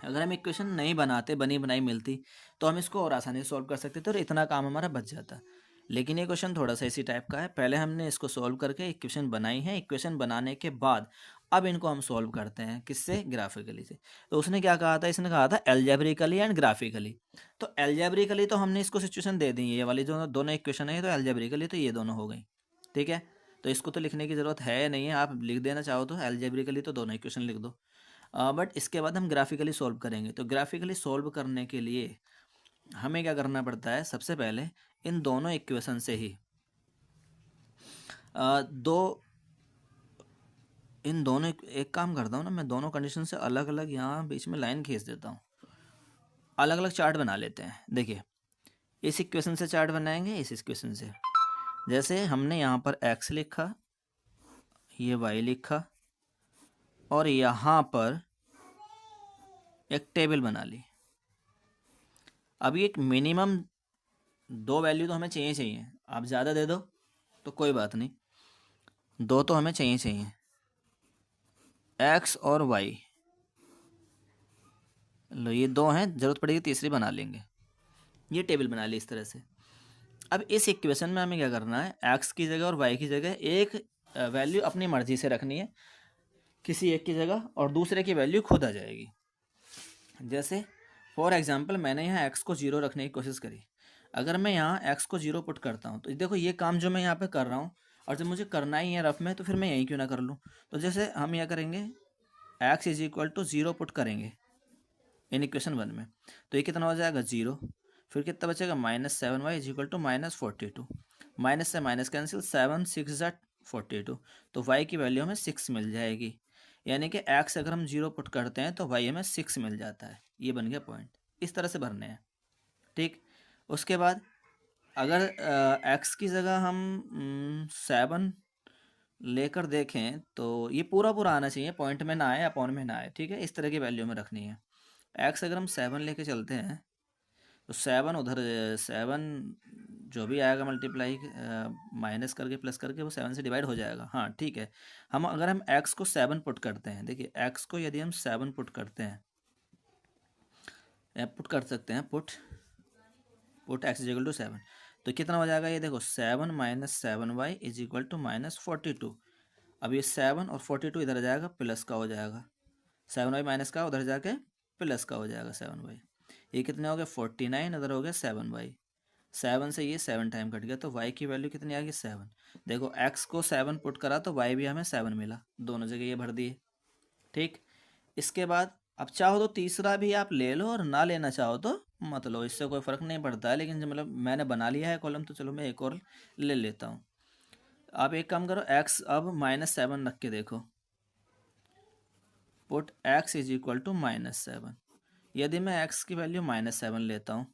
अगर हम इक्वेशन नहीं बनाते, बनी बनाई मिलती, तो हम इसको और आसानी से सॉल्व कर सकते थे और इतना काम हमारा बच जाता। लेकिन ये क्वेश्चन थोड़ा सा इसी टाइप का है। पहले हमने इसको सॉल्व करके इक्वेशन बनाई है, इक्वेशन बनाने के बाद अब इनको हम सॉल्व करते हैं, किससे, ग्राफिकली से। तो उसने क्या कहा था, इसने कहा था एल्जेब्रिकली एंड ग्राफिकली। तो एल्जेब्रिकली तो हमने इसको सिचुएशन दे दी है, ये वाली जो दोनों इक्वेशन है, तो एल्जेब्रिकली तो ये दोनों हो गई, ठीक है। तो इसको तो लिखने की ज़रूरत है नहीं है, आप लिख देना चाहो तो एल्जेब्रिकली तो दोनों इक्वेशन लिख दो। बट इसके बाद हम ग्राफिकली सॉल्व करेंगे। तो ग्राफिकली सॉल्व करने के लिए हमें क्या करना पड़ता है, सबसे पहले इन दोनों इक्वेशन से ही इन दोनों एक काम करता हूँ ना, मैं दोनों कंडीशन से अलग अलग यहाँ बीच में लाइन खींच देता हूँ, अलग अलग चार्ट बना लेते हैं। देखिए इस इक्वेशन से चार्ट बनाएंगे, इस इक्वेशन से। जैसे हमने यहाँ पर x लिखा, ये y लिखा, और यहाँ पर एक टेबल बना ली। अभी एक मिनिमम 2 वैल्यू तो हमें चाहिए। आप ज़्यादा दे दो तो कोई बात नहीं, 2 तो हमें चाहिए। x और y, लो ये 2 हैं, ज़रूरत पड़ेगी तीसरी बना लेंगे। ये टेबल बना ली इस तरह से। अब इस इक्वेशन में हमें क्या करना है, x की जगह और y की जगह एक वैल्यू अपनी मर्जी से रखनी है किसी एक की जगह, और दूसरे की वैल्यू खुद आ जाएगी। जैसे फॉर एग्जांपल मैंने यहाँ x को 0 रखने की कोशिश करी। अगर मैं यहाँ x को 0 पुट करता हूँ, तो देखो ये काम जो मैं यहाँ पे कर रहा हूँ, और जब मुझे करना ही है रफ में, तो फिर मैं यहीं क्यों ना कर लूँ। तो जैसे हम यह करेंगे, x = 0 पुट करेंगे इन इक्वेशन 1 में, तो ये कितना हो जाएगा, 0। फिर कितना बचेगा, -7y = -42। माइनस से माइनस कैंसिल, 7 6 42, तो y की वैल्यू हमें 6 मिल जाएगी। यानी कि x अगर हम 0 पुट करते हैं तो y हमें 6 मिल जाता है। ये बन गया पॉइंट, इस तरह से भरने हैं, ठीक। उसके बाद अगर x की जगह हम 7 लेकर देखें, तो ये पूरा पूरा आना चाहिए, पॉइंट में ना आए, अपॉन में ना आए, ठीक है। इस तरह की वैल्यू में रखनी है। x अगर हम 7 लेके चलते हैं, तो 7 उधर, 7 जो भी आएगा मल्टीप्लाई माइनस करके प्लस करके वो 7 से डिवाइड हो जाएगा। हाँ ठीक है। अगर हम x को 7 पुट करते हैं, देखिए x को यदि हम 7 पुट करते हैं, पुट कर सकते हैं, पुट x = 7, तो कितना हो जाएगा, ये देखो 7 - 7y = -42। अब ये 7 और 42 इधर आ जाएगा, प्लस का हो जाएगा, 7y माइनस का उधर जाके प्लस का हो जाएगा 7y। ये कितने हो गए, 49, उधर हो गया 7y। 7 से ये 7 टाइम कट गया, तो y की वैल्यू कितनी आ गई, 7। देखो x को 7 पुट करा तो y भी हमें 7 मिला, दोनों जगह ये भर दिए, ठीक। इसके बाद अब चाहो तो तीसरा भी आप ले लो, और ना लेना चाहो तो मत लो, इससे कोई फ़र्क नहीं पड़ता है। लेकिन मतलब मैंने बना लिया है कॉलम, तो चलो मैं एक और ले लेता हूँ। आप एक काम करो, x अब -7 रख के देखो, पुट x = -7। यदि मैं x की वैल्यू -7 लेता हूँ,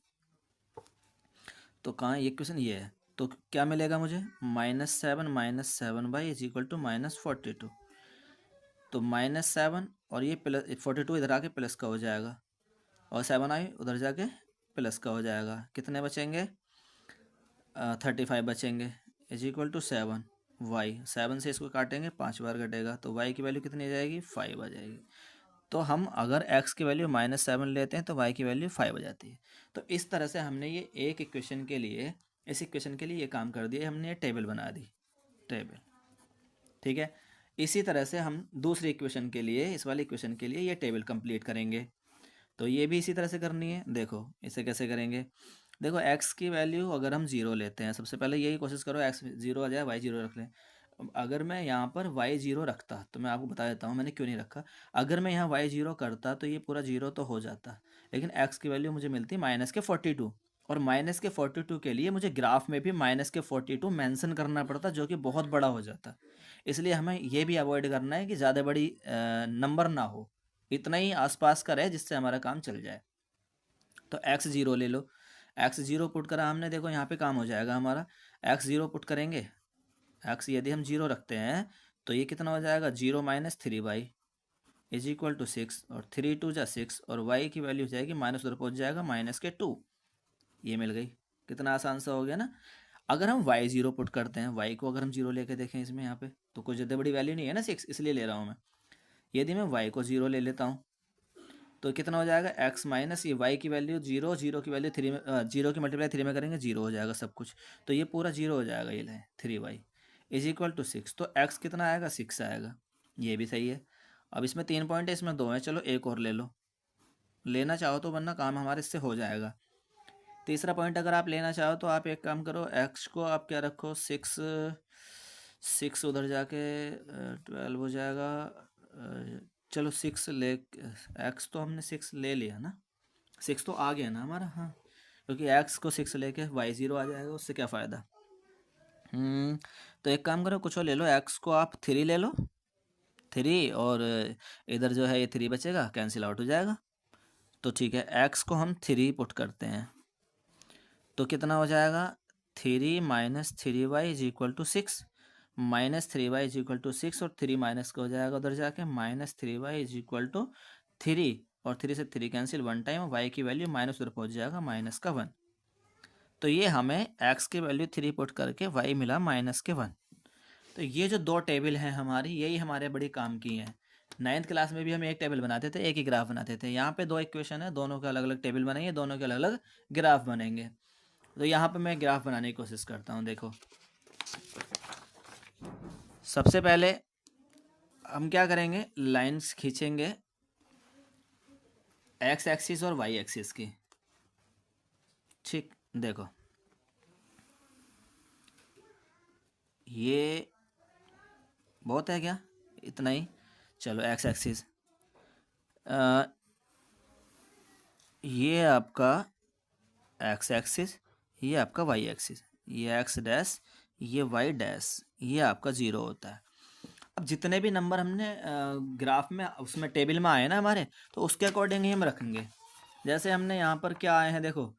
तो कहाँ ये क्वेश्चन ये है, तो क्या मिलेगा मुझे, -7 - 7y = -42। तो -7 और ये प्लस 42 इधर आके प्लस का हो जाएगा, और 7i उधर जाके प्लस का हो जाएगा। कितने बचेंगे, 35 बचेंगे, = 7y। 7 से इसको काटेंगे, 5 बार कटेगा, तो y की वैल्यू कितनी आ जाएगी, 5 आ जाएगी। तो हम अगर x की वैल्यू -7 लेते हैं तो y की वैल्यू 5 आ जाती है। तो इस तरह से हमने ये एक इक्वेशन के लिए, इस इक्वेशन के लिए ये काम कर दिया, हमने ये टेबल बना दी, टेबल, ठीक है। इसी तरह से हम दूसरी इक्वेशन के लिए, इस वाली इक्वेशन के लिए ये टेबल कंप्लीट करेंगे। तो ये भी इसी तरह से करनी है। देखो इसे कैसे करेंगे, देखो x की वैल्यू अगर हम 0 लेते हैं, सबसे पहले यही कोशिश करो x 0 आ जाए, y 0 रख लें। अब अगर मैं यहाँ पर y0 रखता तो मैं आपको बता देता हूँ मैंने क्यों नहीं रखा। अगर मैं यहाँ y0 करता तो ये पूरा 0 तो हो जाता, लेकिन x की वैल्यू मुझे मिलती -42, और -42 के लिए मुझे ग्राफ में भी -42 मेंशन करना पड़ता, जो कि बहुत बड़ा हो जाता। इसलिए हमें ये भी अवॉइड करना है कि ज़्यादा बड़ी नंबर ना हो, इतना ही आसपास का रहे जिससे हमारा काम चल जाए। तो x0 ले लो, x0 पुट करा हमने, देखो यहाँ पे काम हो जाएगा हमारा। x0 पुट करेंगे, x यदि हम 0 रखते हैं तो ये कितना हो जाएगा, 0 - 3y इज इक्वल टू 6, और 3 2 जा 6, और y की वैल्यू हो जाएगी माइनस उधर पहुँच जाएगा -2। ये मिल गई। कितना आसान सा हो गया ना। अगर हम y0 पुट करते हैं, y को अगर हम 0 लेके देखें इसमें यहाँ पे, तो कुछ ज़्यादा बड़ी वैल्यू नहीं है ना 6, इसलिए ले रहा हूँ मैं। यदि मैं y को 0 ले लेता हूँ तो कितना हो जाएगा, x माइनस ये y की वैल्यू 0, 0 की वैल्यू 3 में, 0 की मल्टीप्लाई 3 में करेंगे 0 हो जाएगा सब कुछ, तो ये पूरा 0 हो जाएगा। ये लें 3y इज इक्वल टू 6, तो x कितना आएगा, 6 आएगा। ये भी सही है। अब इसमें 3 पॉइंट है, इसमें 2 है, चलो एक और ले लो, लेना चाहो तो, वरना काम हमारे इससे हो जाएगा। तीसरा पॉइंट अगर आप लेना चाहो तो आप एक काम करो, x को आप क्या रखो, 6 उधर जाके 12 हो जाएगा। चलो 6 ले, x तो हमने 6 ले लिया ना, 6 तो आ गया ना हमारा, हाँ, क्योंकि x को 6 लेके y0 आ जाएगा, उससे क्या फ़ायदा। तो एक काम करो, कुछ और ले लो, x को आप 3 ले लो, 3, और इधर जो है ये 3 बचेगा, कैंसिल आउट हो जाएगा। तो ठीक है, x को हम 3 पुट करते हैं, तो कितना हो जाएगा, 3 - 3y is equal to 6, -3y is equal to 6, और 3 माइनस का हो जाएगा उधर जाके, -3y इज इक्वल टू 3, और 3 से 3 कैंसिल, 1 टाइम y की वैल्यू माइनस उधर पहुंच जाएगा -1। तो ये हमें x की वैल्यू 3 पुट करके y मिला -1। तो ये जो 2 टेबल हैं हमारी, यही हमारे बड़ी काम की हैं। 9th क्लास में भी हम एक टेबल बनाते थे, एक ही ग्राफ बनाते थे। यहाँ पे 2 इक्वेशन है, दोनों के अलग अलग टेबल बनाएंगे, दोनों के अलग अलग ग्राफ बनेंगे। तो यहाँ पे मैं ग्राफ बनाने की कोशिश करता हूँ। देखो, सबसे पहले हम क्या करेंगे, लाइंस खींचेंगे x एक्सिस और y एक्सिस की। ठीक, देखो ये बहुत है क्या, इतना ही। चलो x एक्सिस, ये आपका x एक्सिस, ये आपका y एक्सिस, ये x डैश, ये y डैश, ये आपका 0 होता है। अब जितने भी नंबर हमने ग्राफ में उसमें टेबल में आए ना हमारे, तो उसके अकॉर्डिंग ही हम रखेंगे। जैसे हमने यहाँ पर क्या आए हैं, देखो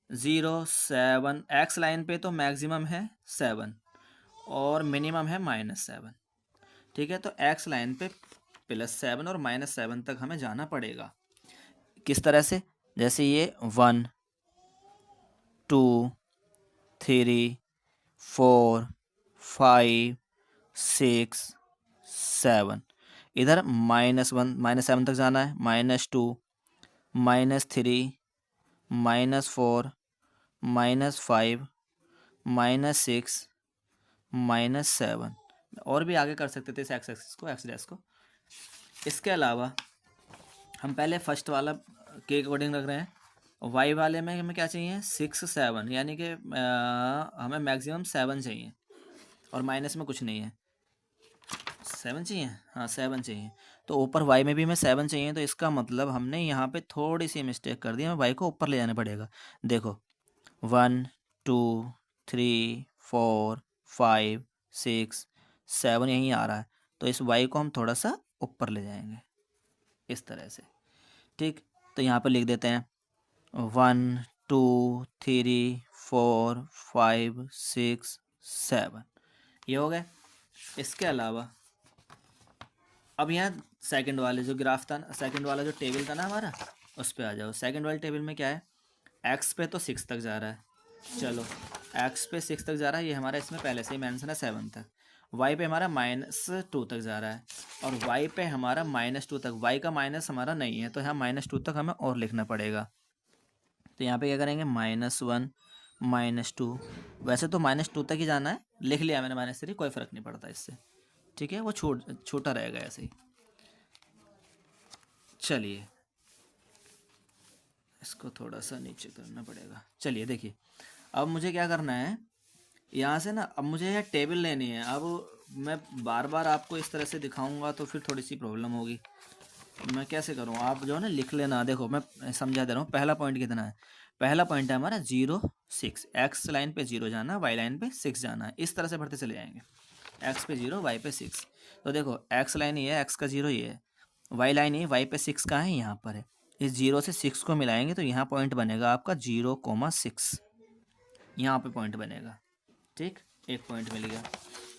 0 7, x लाइन पे तो मैक्सिमम है 7 और मिनिमम है -7। ठीक है, तो x लाइन पे +7 और -7 तक हमें जाना पड़ेगा। किस तरह से, जैसे ये 1 2 3 4 5 6 7, इधर -1 -7 तक जाना है, -2 -3 -4 -5 -6 -7, और भी आगे कर सकते थे इस एक्स एक्सिस को, एक्स डैश को। इसके अलावा हम पहले फर्स्ट वाला के अकॉर्डिंग रख रहे हैं, वाई वाले में हमें क्या चाहिए, 6 7, यानी कि हमें मैक्सिमम 7 चाहिए, और माइनस में कुछ नहीं है, 7 चाहिए, हाँ 7 चाहिए। तो ऊपर y में भी हमें 7 चाहिए, तो इसका मतलब हमने यहाँ पे थोड़ी सी मिस्टेक कर दी, हमें y को ऊपर ले जाना पड़ेगा। देखो 1 2 3 4 5 6 7 यहीं आ रहा है, तो इस y को हम थोड़ा सा ऊपर ले जाएंगे इस तरह से। ठीक, तो यहाँ पर लिख देते हैं 1 2 3 4 5 6 7, ये हो गए। इसके अलावा अब यहाँ सेकंड वाले जो ग्राफ था, सेकंड वाला जो टेबल था ना हमारा, उस पर आ जाओ। सेकंड वाले टेबल में क्या है, एक्स पे तो 6 तक जा रहा है, चलो एक्स पे 6 तक जा रहा है, ये हमारा इसमें पहले से ही मेंशन है 7 तक। वाई पे हमारा -2 तक जा रहा है, और वाई पे हमारा -2 तक, वाई का माइनस हमारा नहीं है, तो यहाँ -2 तक हमें और लिखना पड़ेगा। तो यहाँ पे क्या करेंगे, -1 -2, वैसे तो -2 तक ही जाना है, लिख लिया मैंने -3, कोई फ़र्क नहीं पड़ता इससे। ठीक है, वो छोटा रहेगा ऐसे ही। चलिए इसको थोड़ा सा नीचे करना पड़ेगा। चलिए देखिए, अब मुझे क्या करना है, यहाँ से ना, अब मुझे यह टेबल लेनी है। अब मैं बार बार आपको इस तरह से दिखाऊंगा तो फिर थोड़ी सी प्रॉब्लम होगी। मैं कैसे करूँ, आप जो है ना लिख लेना। देखो मैं समझा दे रहा हूँ। पहला पॉइंट कितना है, पहला पॉइंट है हमारा 0 6। एक्स लाइन पे 0 जाना, वाई लाइन पे 6 जाना है। इस तरह से बढ़ते चले जाएंगे, एक्स पे 0 वाई पे 6। तो देखो एक्स लाइन ये है, एक्स का 0 ये है, वाई लाइन ये, वाई पे 6 कहाँ है, यहाँ पर है। इस 0 से 6 को मिलाएंगे तो यहाँ पॉइंट बनेगा आपका 0,6, यहाँ पे पॉइंट बनेगा। ठीक, एक पॉइंट मिल गया।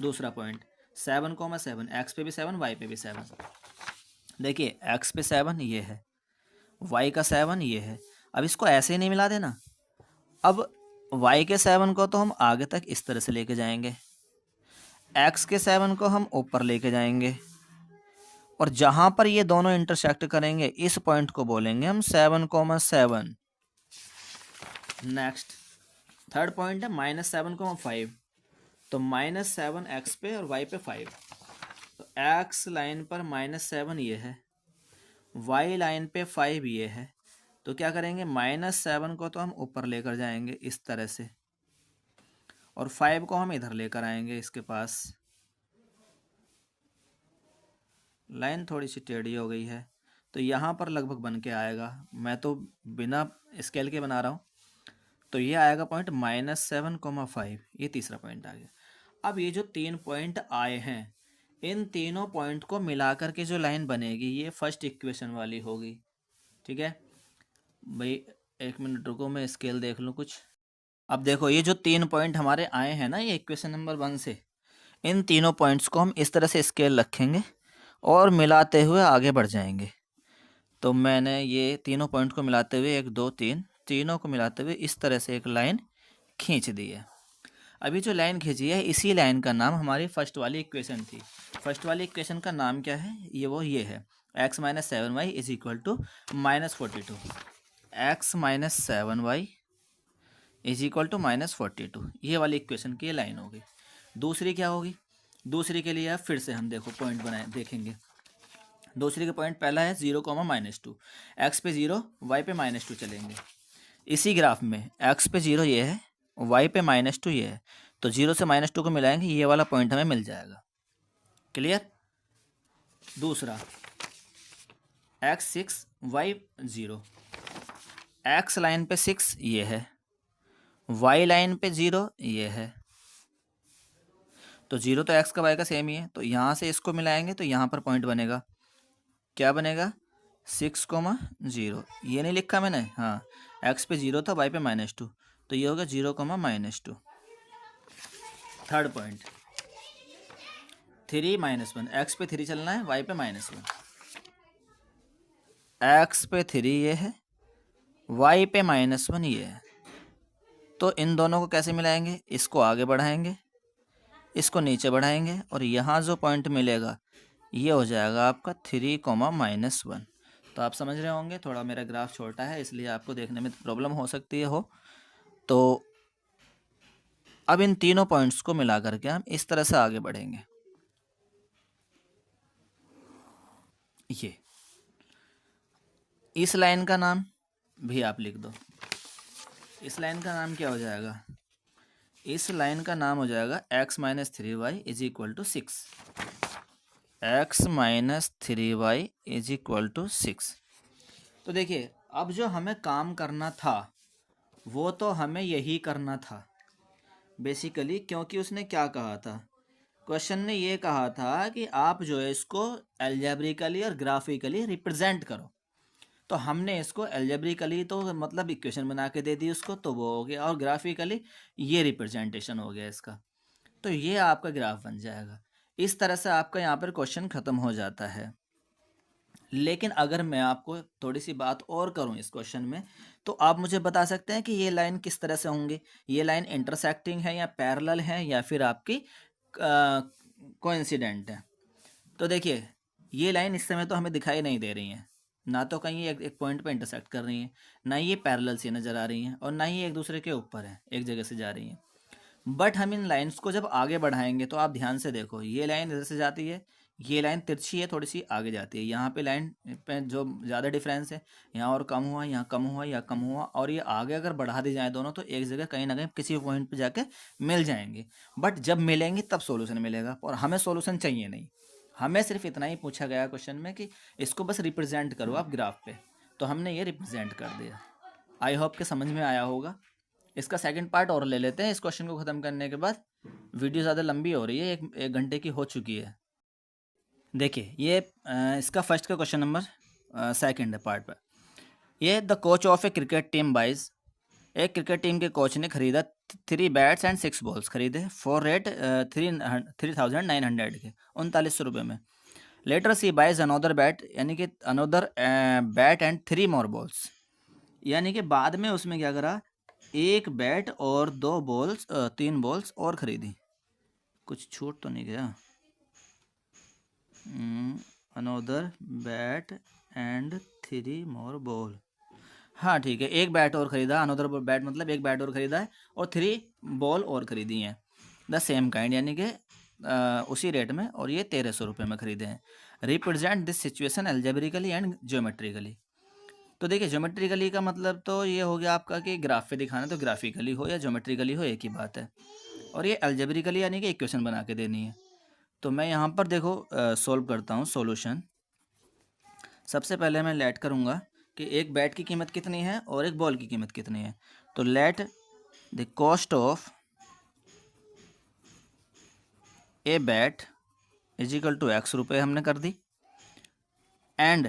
दूसरा पॉइंट 7,7, एक्स पे भी 7 वाई पे भी 7। देखिए एक्स पे 7 ये है, वाई का 7 ये है। अब इसको ऐसे ही नहीं मिला देना। अब वाई के 7 को तो हम आगे तक इस तरह से लेके जाएंगे, एक्स के 7 को हम ऊपर लेके जाएंगे, और जहां पर ये दोनों इंटरसेक्ट करेंगे इस पॉइंट को बोलेंगे हम 7,7। नेक्स्ट थर्ड पॉइंट है -7,5। तो -7 एक्स पे और वाई पे 5। तो एक्स लाइन पर -7 ये है, वाई लाइन पे 5 ये है। तो क्या करेंगे, -7 को तो हम ऊपर लेकर जाएंगे इस तरह से, और 5 को हम इधर लेकर आएंगे इसके पास। लाइन थोड़ी सी टेढ़ी हो गई है तो यहाँ पर लगभग बन के आएगा। मैं तो बिना स्केल के बना रहा हूँ। तो ये आएगा पॉइंट -7,5। ये तीसरा पॉइंट आ गया। अब ये जो 3 पॉइंट आए हैं, इन तीनों पॉइंट को मिलाकर के जो लाइन बनेगी ये फर्स्ट इक्वेशन वाली होगी। ठीक है भाई, 1 मिनट रुको, मैं स्केल देख लूँ कुछ। अब देखो ये जो 3 पॉइंट हमारे आए हैं ना, ये इक्वेशन नंबर 1 से, इन तीनों पॉइंट्स को हम इस तरह से स्केल रखेंगे और मिलाते हुए आगे बढ़ जाएंगे। तो मैंने ये तीनों पॉइंट को मिलाते हुए 1 2 3 तीनों को मिलाते हुए इस तरह से एक लाइन खींच दी है। अभी जो लाइन खींची है इसी लाइन का नाम हमारी फर्स्ट वाली इक्वेशन थी। फर्स्ट वाली इक्वेशन का नाम क्या है, ये है x - 7y = -42। x - 7y = -42, ये वाली इक्वेशन की लाइन होगी। दूसरी क्या होगी, दूसरी के लिए फिर से हम देखो पॉइंट बनाए देखेंगे। दूसरी का पॉइंट पहला है 0, -2। एक्स पे 0 वाई पे -2 चलेंगे। इसी ग्राफ में एक्स पे 0 ये है, वाई पे -2 ये है। तो 0 से -2 को मिलाएंगे, ये वाला पॉइंट हमें मिल जाएगा। क्लियर। दूसरा x 6 वाई 0। एक्स लाइन पे 6 ये है, वाई लाइन पे 0 ये है। तो 0 तो एक्स का वाई का सेम ही है, तो यहाँ से इसको मिलाएंगे तो यहाँ पर पॉइंट बनेगा। क्या बनेगा, 6,0। ये नहीं लिखा मैंने, हाँ, एक्स पे 0 था, वाई पे -2, तो ये होगा 0,-2। Third point 3 - 1। एक्स पे 3 चलना है, वाई पे -1। एक्स पे 3 ये है, वाई पे -1 ये है। तो इन दोनों को कैसे मिलाएंगे, इसको आगे बढ़ाएंगे, इसको नीचे बढ़ाएंगे, और यहाँ जो पॉइंट मिलेगा ये हो जाएगा आपका 3,-1। तो आप समझ रहे होंगे, थोड़ा मेरा ग्राफ छोटा है इसलिए आपको देखने में प्रॉब्लम हो सकती है हो। तो अब इन तीनों पॉइंट्स को मिला करके हम इस तरह से आगे बढ़ेंगे। ये इस लाइन का नाम भी आप लिख दो। इस लाइन का नाम क्या हो जाएगा, इस लाइन का नाम हो जाएगा x - 3y = 6। x - 3y = 6। तो देखिए अब जो हमें काम करना था वो तो हमें यही करना था बेसिकली, क्योंकि उसने क्या कहा था, क्वेश्चन ने ये कहा था कि आप जो है इसको एल्जेब्रिकली और ग्राफिकली रिप्रेजेंट करो। तो हमने इसको एल्जेब्रिकली तो मतलब इक्वेशन बना के दे दी उसको, तो वो हो गया, और ग्राफिकली ये रिप्रेजेंटेशन हो गया इसका। तो ये आपका ग्राफ बन जाएगा। इस तरह से आपका यहाँ पर क्वेश्चन ख़त्म हो जाता है। लेकिन अगर मैं आपको थोड़ी सी बात और करूँ इस क्वेश्चन में, तो आप मुझे बता सकते हैं कि ये लाइन किस तरह से होंगी, ये लाइन इंटरसेक्टिंग है या पैरेलल है या फिर आपकी कोइंसिडेंट है। तो देखिए ये लाइन इस समय तो हमें दिखाई नहीं दे रही हैं, ना तो कहीं एक पॉइंट पे इंटरसेक्ट कर रही हैं, ना ये पैरेलल सी नज़र आ रही हैं, और ना ही एक दूसरे के ऊपर है, एक जगह से जा रही हैं। बट हम इन लाइंस को जब आगे बढ़ाएंगे तो आप ध्यान से देखो, ये लाइन इधर से जाती है, ये लाइन तिरछी है, थोड़ी सी आगे जाती है, यहाँ पे लाइन पे जो ज़्यादा डिफरेंस है, यहाँ और कम हुआ, यहाँ कम हुआ, यहाँ कम हुआ, और ये आगे अगर बढ़ा दी जाए दोनों तो एक जगह कहीं ना कहीं किसी पॉइंट पे जाके मिल जाएंगे। बट जब मिलेंगे तब सॉल्यूशन मिलेगा, और हमें सॉल्यूशन चाहिए नहीं, हमें सिर्फ इतना ही पूछा गया क्वेश्चन में कि इसको बस रिप्रेजेंट करो आप ग्राफ पे, तो हमने ये रिप्रेजेंट कर दिया। आई होप कि समझ में आया होगा। इसका सेकंड पार्ट और ले लेते हैं इस क्वेश्चन को ख़त्म करने के बाद। वीडियो ज़्यादा लंबी हो रही है, एक घंटे की हो चुकी है। देखिए ये इसका फर्स्ट का क्वेश्चन नंबर सेकंड है पार्ट पर। ये the coach of a cricket team buys, एक क्रिकेट टीम के कोच ने खरीदा 3 बैट्स एंड 6 बॉल्स खरीदे फॉर रेट 3,900 के, 3900 रुपये में। Later she buys another bat, यानी कि another bat and 3 more balls, यानी कि बाद में उसमें क्या करा, एक बैट और 2 बॉल्स 3 बॉल्स और खरीदी। कुछ छूट तो नहीं गया? Another bat and 3 more ball, हाँ ठीक है, एक बैट और खरीदा, अनोदर बैट मतलब एक बैट और खरीदा है, और 3 बॉल और खरीदी हैं द सेम काइंड, यानी कि उसी रेट में, और ये 1300 रुपये में खरीदे हैं। Represent this situation algebraically and geometrically. तो देखिए ज्योमेट्रिकली का मतलब तो ये हो गया आपका कि ग्राफ पे दिखाना, तो ग्राफिकली हो या ज्योमेट्रिकली हो एक ही बात है, और ये एल्जेब्रिकली यानी कि इक्वेशन बना के देनी है। तो मैं यहाँ पर देखो सोल्व करता हूँ सॉल्यूशन। सबसे पहले मैं लेट करूँगा कि एक बैट की कीमत कितनी है और एक बॉल की कीमत कितनी है। तो let the cost of a bat is equal to x रुपये हमने कर दी, and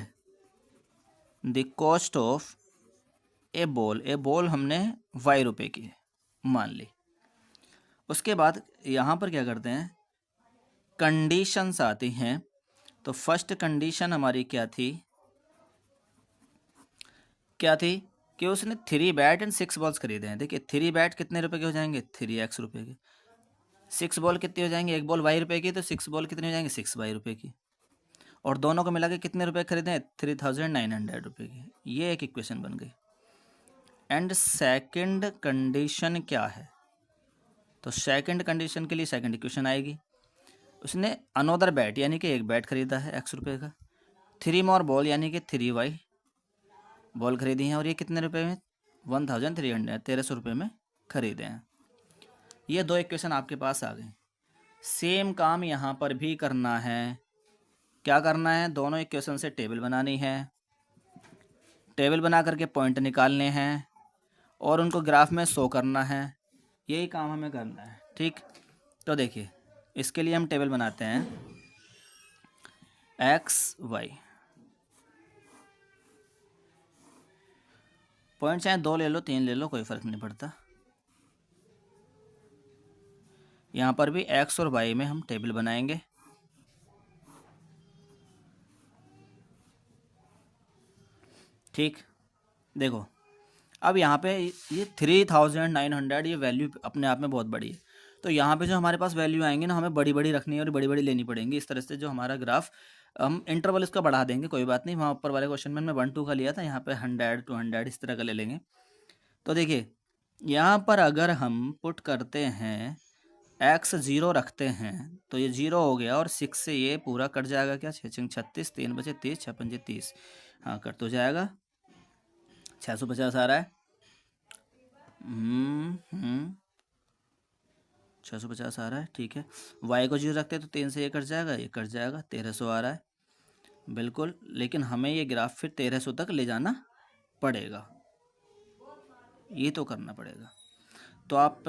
the cost of a ball हमने वाई रुपये की मान ली। उसके बाद यहाँ पर क्या करते हैं, कंडीशंस आती हैं। तो फर्स्ट कंडीशन हमारी क्या थी कि उसने 3 बैट एंड 6 बॉल्स खरीदे हैं। देखिए 3 बैट कितने रुपए के हो जाएंगे, 3x रुपये के। 6 बॉल कितनी हो जाएंगी, एक बॉल वाई रुपये की, तो 6 बॉल कितनी हो जाएंगी, 6 वाई रुपये की, और दोनों को मिला के कितने रुपए खरीदे हैं, 3,900 रुपये की। ये एक इक्वेशन बन गई। एंड सेकंड कंडीशन क्या है, तो सेकंड कंडीशन के लिए सेकंड इक्वेशन आएगी। उसने अनोदर बैट यानी कि एक बैट खरीदा है x रुपये का, 3 मोर बॉल यानी कि 3y बॉल खरीदी हैं, और ये कितने रुपए में, 1,300 1300 रुपये में खरीदे हैं। ये 2 इक्वेशन आपके पास आ गए। सेम काम यहाँ पर भी करना है। क्या करना है, दोनों इक्वेशन से टेबल बनानी है, टेबल बना करके पॉइंट निकालने हैं और उनको ग्राफ में शो करना है। यही काम हमें करना है, ठीक। तो देखिए इसके लिए हम टेबल बनाते हैं, एक्स वाई, पॉइंट चाहे 2 ले लो 3 ले लो, कोई फ़र्क नहीं पड़ता। यहाँ पर भी एक्स और वाई में हम टेबल बनाएंगे। ठीक, देखो अब यहाँ पे ये 3,900 ये वैल्यू अपने आप में बहुत बड़ी है, तो यहाँ पे जो हमारे पास वैल्यू आएंगी ना, हमें बड़ी बड़ी रखनी है और बड़ी बड़ी लेनी पड़ेंगी। इस तरह से जो हमारा ग्राफ, हम इंटरवल इसका बढ़ा देंगे, कोई बात नहीं। वहाँ ऊपर वाले क्वेश्चन में 1-2 का लिया था, यहाँ पे 100 200 इस तरह का ले लेंगे। तो देखिए यहाँ पर अगर हम पुट करते हैं x 0 रखते हैं तो ये 0 हो गया, और 6 से ये पूरा कट जाएगा, क्या 6 36 3 बचे 30 6 पंजे 30, हाँ कट तो जाएगा, 650 आ रहा है। 650 आ रहा है, ठीक है। y को 0 रखते हैं तो 3 से ये कट जाएगा, ये कट जाएगा, 1300 आ रहा है बिल्कुल। लेकिन हमें ये ग्राफ फिर 1300 तक ले जाना पड़ेगा, ये तो करना पड़ेगा। तो आप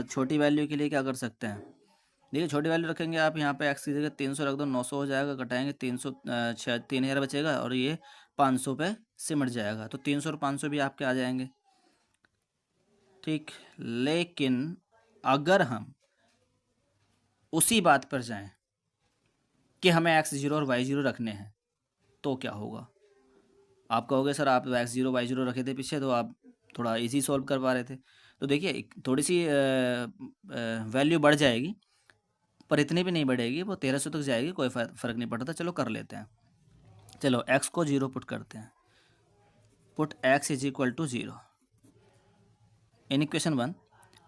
छोटी वैल्यू के लिए क्या कर सकते हैं, देखिए छोटी वैल्यू रखेंगे आप, यहाँ पे x की जगह 300 रख दो, 900 हो जाएगा, घटाएंगे 300 3000 बचेगा, और ये 500 पे सिमट जाएगा, तो 300 और 500 भी आपके आ जाएंगे, ठीक। लेकिन अगर हम उसी बात पर जाएं कि हमें x0 और y0 रखने हैं, तो क्या होगा। आप कहोगे सर आप x0 y0 रखे थे पीछे, तो आप थोड़ा इजी सॉल्व कर पा रहे थे। तो देखिए थोड़ी सी वैल्यू बढ़ जाएगी, पर इतनी भी नहीं बढ़ेगी, वो 1300 तक जाएगी, कोई फ़र्क नहीं पड़ता। चलो कर लेते हैं, चलो x को 0 पुट करते हैं, put x is equal to 0 in equation 1,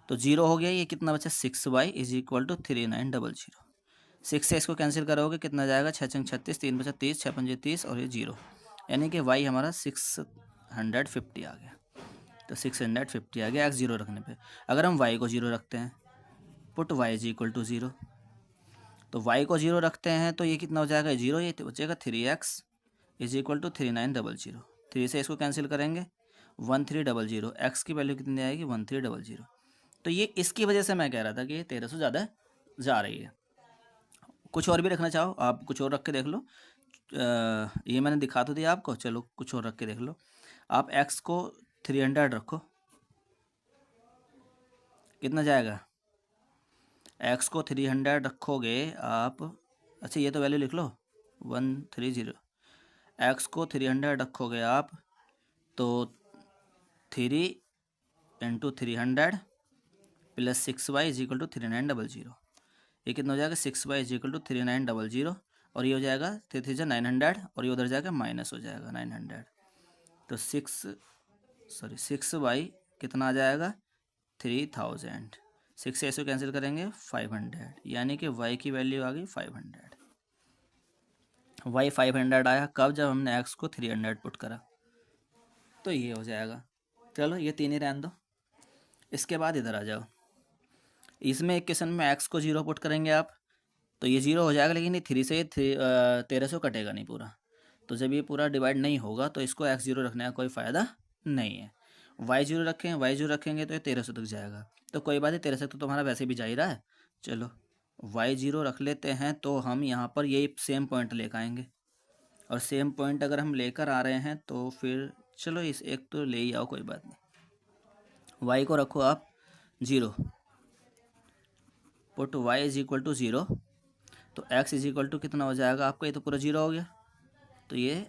तो 0 हो गया, ये कितना बचा 6y इज इक्वल टू 3900। 6 से इसको कैंसिल करोगे कितना जाएगा, 6 छंग 36, 3 बचा 30, 6 पंजे 30 और ये 0, यानी कि y हमारा 650 आ गया। तो 650 आ गया x 0 रखने पे। अगर हम y को 0 रखते हैं, put y is equal to 0, तो y को 0 रखते हैं तो ये कितना हो जाएगा 0, ये बचेगा 3x इज इक्वल टू 3900। 3 से इसको कैंसिल करेंगे 1300, x की वैल्यू कितनी आएगी 1300। तो ये इसकी वजह से मैं कह रहा था कि ये 1300 ज़्यादा जा रही है। कुछ और भी रखना चाहो आप, कुछ और रख के देख लो। ये मैंने दिखा तो दिया आपको, चलो कुछ और रख के देख लो। आप x को 300 रखो, कितना जाएगा, x को 300 रखोगे आप, अच्छा ये तो वैल्यू लिख लो 130, x को 300 रखोगे आप तो 3 into 300 plus 6y is equal to 3900, ये कितना हो जाएगा 6y इज इक्वल टू 3900, और ये हो जाएगा 3 3 900, और ये उधर जाएगा माइनस हो जाएगा 900, तो 6y कितना आ जाएगा 3000। 6 से इसको कैंसिल करेंगे 500, यानी कि y की वैल्यू आ गई 500। y 500 आया कब, जब हमने x को 300 पुट करा, तो ये हो जाएगा। चलो ये तीन ही रहने दो। इसके बाद इधर आ जाओ, इसमें एक क्वेश्चन में x को 0 पुट करेंगे आप, तो ये 0 हो जाएगा, लेकिन ये 3 से 1300 कटेगा नहीं पूरा, तो जब ये पूरा डिवाइड नहीं होगा तो इसको x 0 रखने का कोई फ़ायदा नहीं है। y 0 रखें, y 0 रखेंगे तो ये 1300 तक जाएगा, तो कोई बात नहीं, 1300 तो तुम्हारा वैसे भी जा ही रहा है। चलो y 0 रख लेते हैं, तो हम यहाँ पर यही सेम पॉइंट लेकर आएंगे, और सेम पॉइंट अगर हम लेकर आ रहे हैं तो फिर चलो इस एक तो ले ही आओ, कोई बात नहीं। y को रखो आप 0, put y is equal to 0, तो x इज इक्वल टू कितना हो जाएगा आपका, ये तो पूरा 0 हो गया, तो ये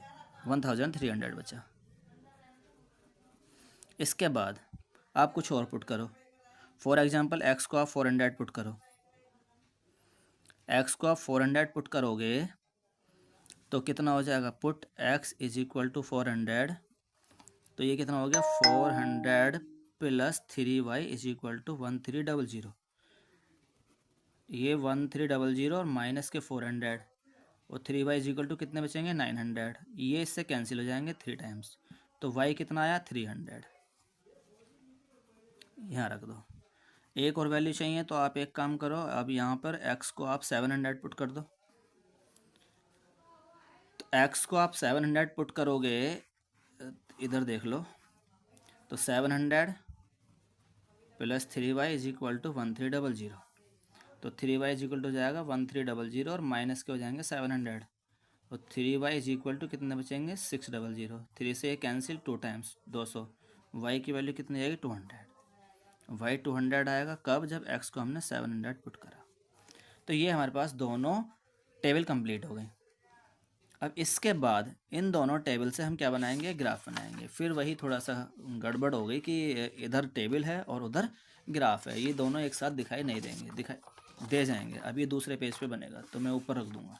1300 बचा। इसके बाद आप कुछ और पुट करो, फॉर एग्जांपल x को आप 400 पुट करो, x को आप 400 पुट करोगे तो कितना हो जाएगा, put x is equal to 400, तो ये कितना हो गया 400 plus 3y is equal to 1300, ये 1300 और माइनस के 400 और 3y इज इक्वल टू कितने बचेंगे 900, ये इससे कैंसिल हो जाएंगे 3 टाइम्स, तो y कितना आया 300, यहाँ रख दो। एक और वैल्यू चाहिए तो आप एक काम करो, अब यहाँ पर x को आप 700 पुट कर दो, तो x को आप 700 पुट करोगे, इधर देख लो, तो 700 plus 3y is equal to 1300, तो 3y इज इक्वल टू हो जाएगा 1300 और माइनस के हो जाएंगे 700, और 3y इज इक्वल टू कितने बचेंगे 600, 3 से कैंसिल 2 टाइम्स 200, y की वैल्यू कितनी आएगी 200, y 200 आएगा कब, जब x को हमने 700 पुट करा। तो ये हमारे पास दोनों टेबल कंप्लीट हो गए। अब इसके बाद इन दोनों टेबल से हम क्या बनाएंगे, ग्राफ बनाएंगे। फिर वही थोड़ा सा गड़बड़ हो गई कि इधर टेबल है और उधर ग्राफ है, ये दोनों एक साथ दिखाई नहीं देंगे, दिखाई दे जाएंगे। अब ये दूसरे पेज पे बनेगा तो मैं ऊपर रख दूंगा।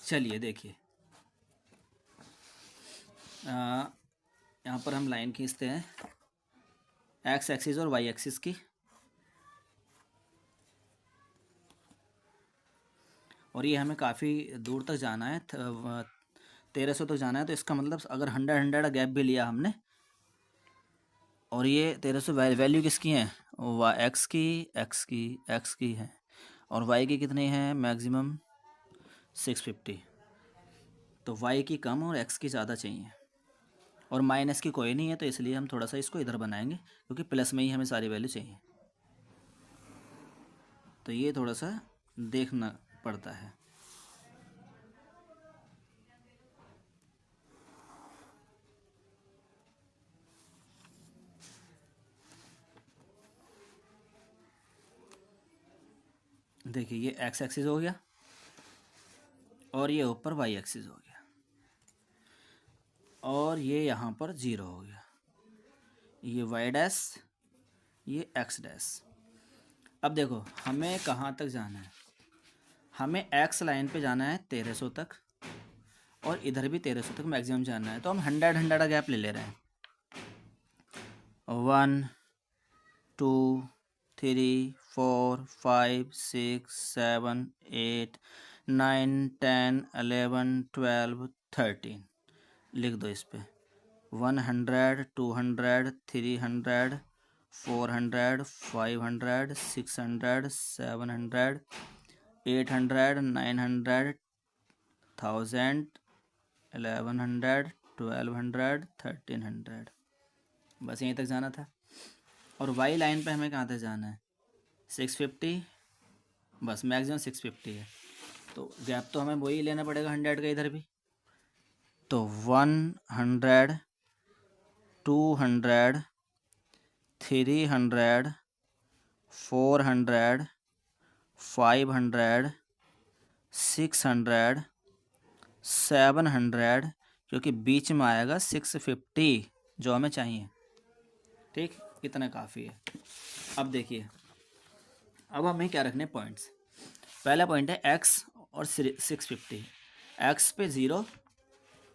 चलिए देखिए, यहाँ पर हम लाइन खींचते हैं एक्स एक्सिस और वाई एक्सिस की, और ये हमें काफ़ी दूर तक जाना है, 1300 तक जाना है। तो इसका मतलब अगर 100 गैप भी लिया हमने, और ये 1300 वैल्यू किसकी है, एक्स की है, और वाई की कितनी है मैक्सिमम 650, तो वाई की कम और एक्स की ज़्यादा चाहिए, और माइनस की कोई नहीं है, तो इसलिए हम थोड़ा सा इसको इधर बनाएंगे, क्योंकि प्लस में ही हमें सारी वैल्यू चाहिए, तो ये थोड़ा सा देखना पड़ता है। देखिए ये एक्स एक्सिस हो गया और ये ऊपर वाई एक्सिस हो गया, और ये यहाँ पर 0 हो गया, ये वाई डैश, ये एक्स डैश। अब देखो हमें कहाँ तक जाना है, हमें एक्स लाइन पे जाना है 1300 तक, और इधर भी 1300 तक मैक्सिमम जाना है। तो हम 100 गैप ले ले रहे हैं, 1 2 3 4 5 6 7 8 9 10 11 12 13 लिख दो इस पे 100 200 300 400 500 600 700 800 900 1000 1100 1200 1300 बस यहीं तक जाना था। और वाई लाइन पे हमें कहाँ तक जाना है 650 बस मैक्सिमम 650 है तो गैप तो हमें वही लेना पड़ेगा 100 का इधर भी तो 100 200 300 400 500 600 700 क्योंकि बीच में आएगा 650 जो हमें चाहिए। ठीक इतना काफ़ी है। अब देखिए अब हमें क्या रखने पॉइंट्स। पहला पॉइंट है एक्स और 650 एक्स पे 0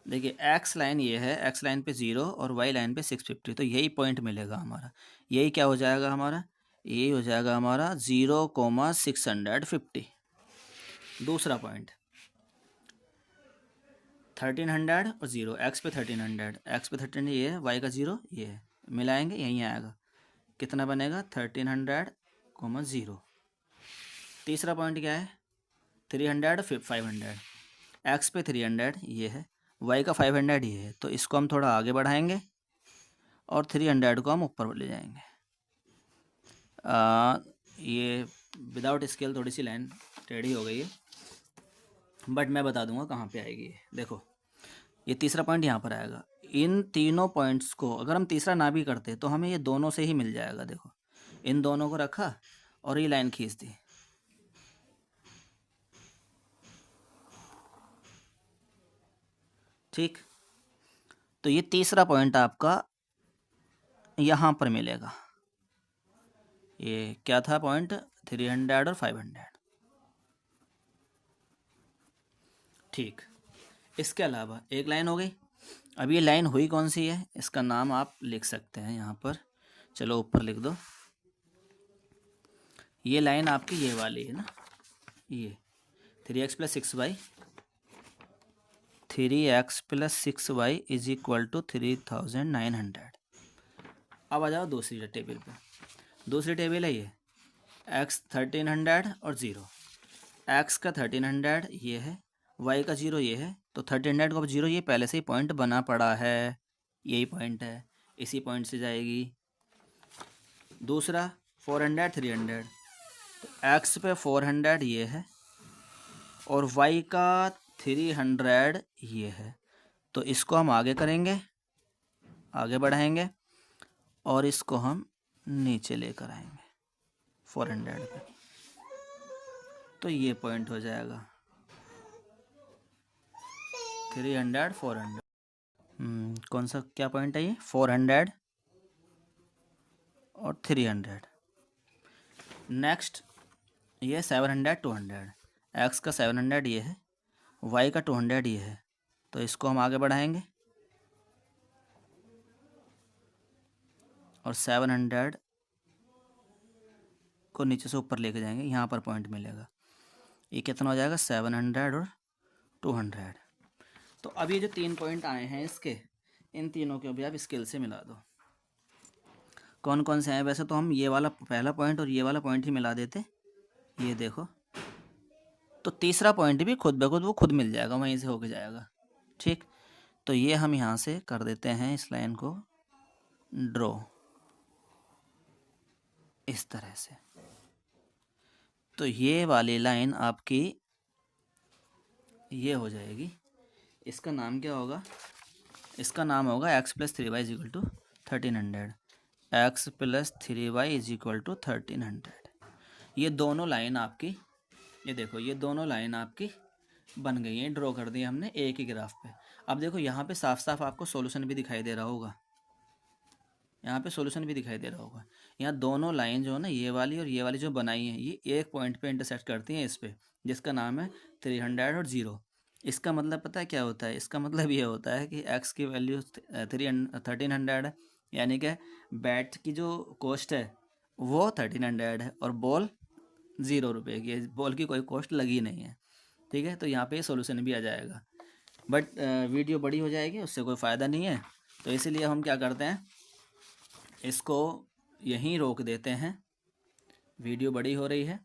देखिए एक्स लाइन ये है एक्स लाइन पे 0 और वाई लाइन पे 650 तो यही पॉइंट मिलेगा हमारा। यही क्या हो जाएगा हमारा यही हो जाएगा हमारा 0,650। दूसरा पॉइंट 1300 और 0 एक्स पे 1300 एक्स पे 1300 ये है वाई का 0 ये है मिलाएंगे यहीं आएगा कितना बनेगा 1300, 0। तीसरा पॉइंट क्या है 300 500 एक्स पे 300 ये है वाई का 500 ये है तो इसको हम थोड़ा आगे बढ़ाएंगे और 300 को हम ऊपर ले जाएंगे। ये विदाउट स्केल थोड़ी सी लाइन टेढ़ी हो गई है बट मैं बता दूंगा कहाँ पे आएगी ये। देखो ये तीसरा पॉइंट यहाँ पर आएगा। इन तीनों पॉइंट्स को अगर हम तीसरा ना भी करते तो हमें ये दोनों से ही मिल जाएगा। देखो इन दोनों को रखा और ये लाइन खींच दी ठीक। तो ये तीसरा पॉइंट आपका यहाँ पर मिलेगा। ये क्या था पॉइंट 300 और 500 ठीक। इसके अलावा एक लाइन हो गई। अब ये लाइन हुई कौन सी है इसका नाम आप लिख सकते हैं यहाँ पर। चलो ऊपर लिख दो। ये लाइन आपकी ये वाली है ना ये 3x + 6y 3x + 6y = 3900। अब आ जाओ दूसरी टेबल पे। दूसरी टेबल है ये x 1300 और 0 x का 1300 ये है y का 0 ये है तो 1300 को 0 ये पहले से ही पॉइंट बना पड़ा है यही पॉइंट है इसी पॉइंट से जाएगी। दूसरा 400 300 तो x पे 400 ये है और y का 300 ये है तो इसको हम आगे करेंगे आगे बढ़ाएंगे और इसको हम नीचे लेकर आएंगे 400 पे तो ये पॉइंट हो जाएगा 300 400। कौन सा क्या पॉइंट है ये 400 और 300। नेक्स्ट ये 700 200 एक्स का 700 ये है वाई का 200 ये है तो इसको हम आगे बढ़ाएंगे और 700 को नीचे से ऊपर लेके जाएंगे यहाँ पर पॉइंट मिलेगा। ये कितना हो जाएगा 700 और 200। तो अब ये जो 3 पॉइंट आए हैं इसके इन तीनों को भी आप स्केल से मिला दो। कौन कौन से हैं वैसे तो हम ये वाला पहला पॉइंट और ये वाला पॉइंट ही मिला देते। ये देखो तो तीसरा पॉइंट भी खुद ब खुद वो खुद मिल जाएगा वहीं से होके जाएगा ठीक। तो ये हम यहाँ से कर देते हैं इस लाइन को ड्रॉ इस तरह से। तो ये वाली लाइन आपकी ये हो जाएगी। इसका नाम क्या होगा इसका नाम होगा x + 3y = 1300 x + 3y = 1300। ये दोनों लाइन आपकी ये देखो ये दोनों लाइन आपकी बन गई हैं ड्रॉ कर दी हमने एक ही ग्राफ पे। अब देखो यहाँ पे साफ साफ आपको सॉल्यूशन भी दिखाई दे रहा होगा यहाँ पे सॉल्यूशन भी दिखाई दे रहा होगा। यहाँ दोनों लाइन जो है ना ये वाली और ये वाली जो बनाई है ये एक पॉइंट पे इंटरसेक्ट करती हैं इस पे जिसका नाम है 300 और 0। इसका मतलब पता है क्या होता है इसका मतलब ये होता है कि x की वैल्यू 1300 है यानी कि बैट की जो कॉस्ट है वो 1300 है और बॉल 0 रुपये की है, बॉल की कोई कॉस्ट लगी नहीं है। ठीक है, तो यहाँ पे सॉल्यूशन भी आ जाएगा, बट वीडियो बड़ी हो जाएगी, उससे कोई फ़ायदा नहीं है। तो इसीलिए हम क्या करते हैं, इसको यहीं रोक देते हैं। वीडियो बड़ी हो रही है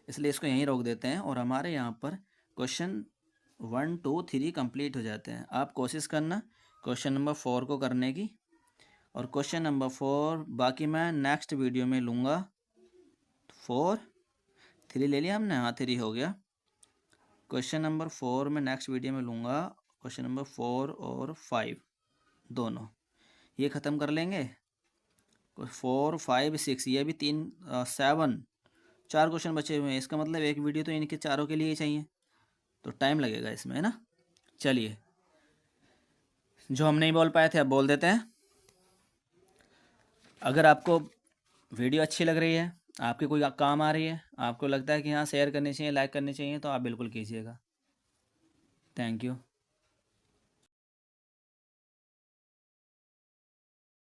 इसलिए इसको यहीं रोक देते हैं और हमारे यहाँ पर क्वेश्चन 1 2 3 कंप्लीट हो जाते हैं। आप कोशिश करना क्वेश्चन नंबर 4 को करने की, और क्वेश्चन नंबर 4 बाकी मैं नेक्स्ट वीडियो में लूँगा। 4 3 ले लिया हमने, हाँ 3 हो गया। क्वेश्चन नंबर 4 में नेक्स्ट वीडियो में लूँगा, क्वेश्चन नंबर 4 और 5 दोनों ये ख़त्म कर लेंगे। 4 5 6 ये भी 3 7 4 क्वेश्चन बचे हुए हैं, इसका मतलब एक वीडियो तो इनके चारों के लिए ही चाहिए, तो टाइम लगेगा इसमें, है ना। चलिए, जो हम नहीं बोल पाए थे अब बोल देते हैं। अगर आपको वीडियो अच्छी लग रही है, आपके कोई काम आ रही है, आपको लगता है कि हाँ शेयर करनी चाहिए, लाइक करनी चाहिए, तो आप बिल्कुल कीजिएगा। Thank you.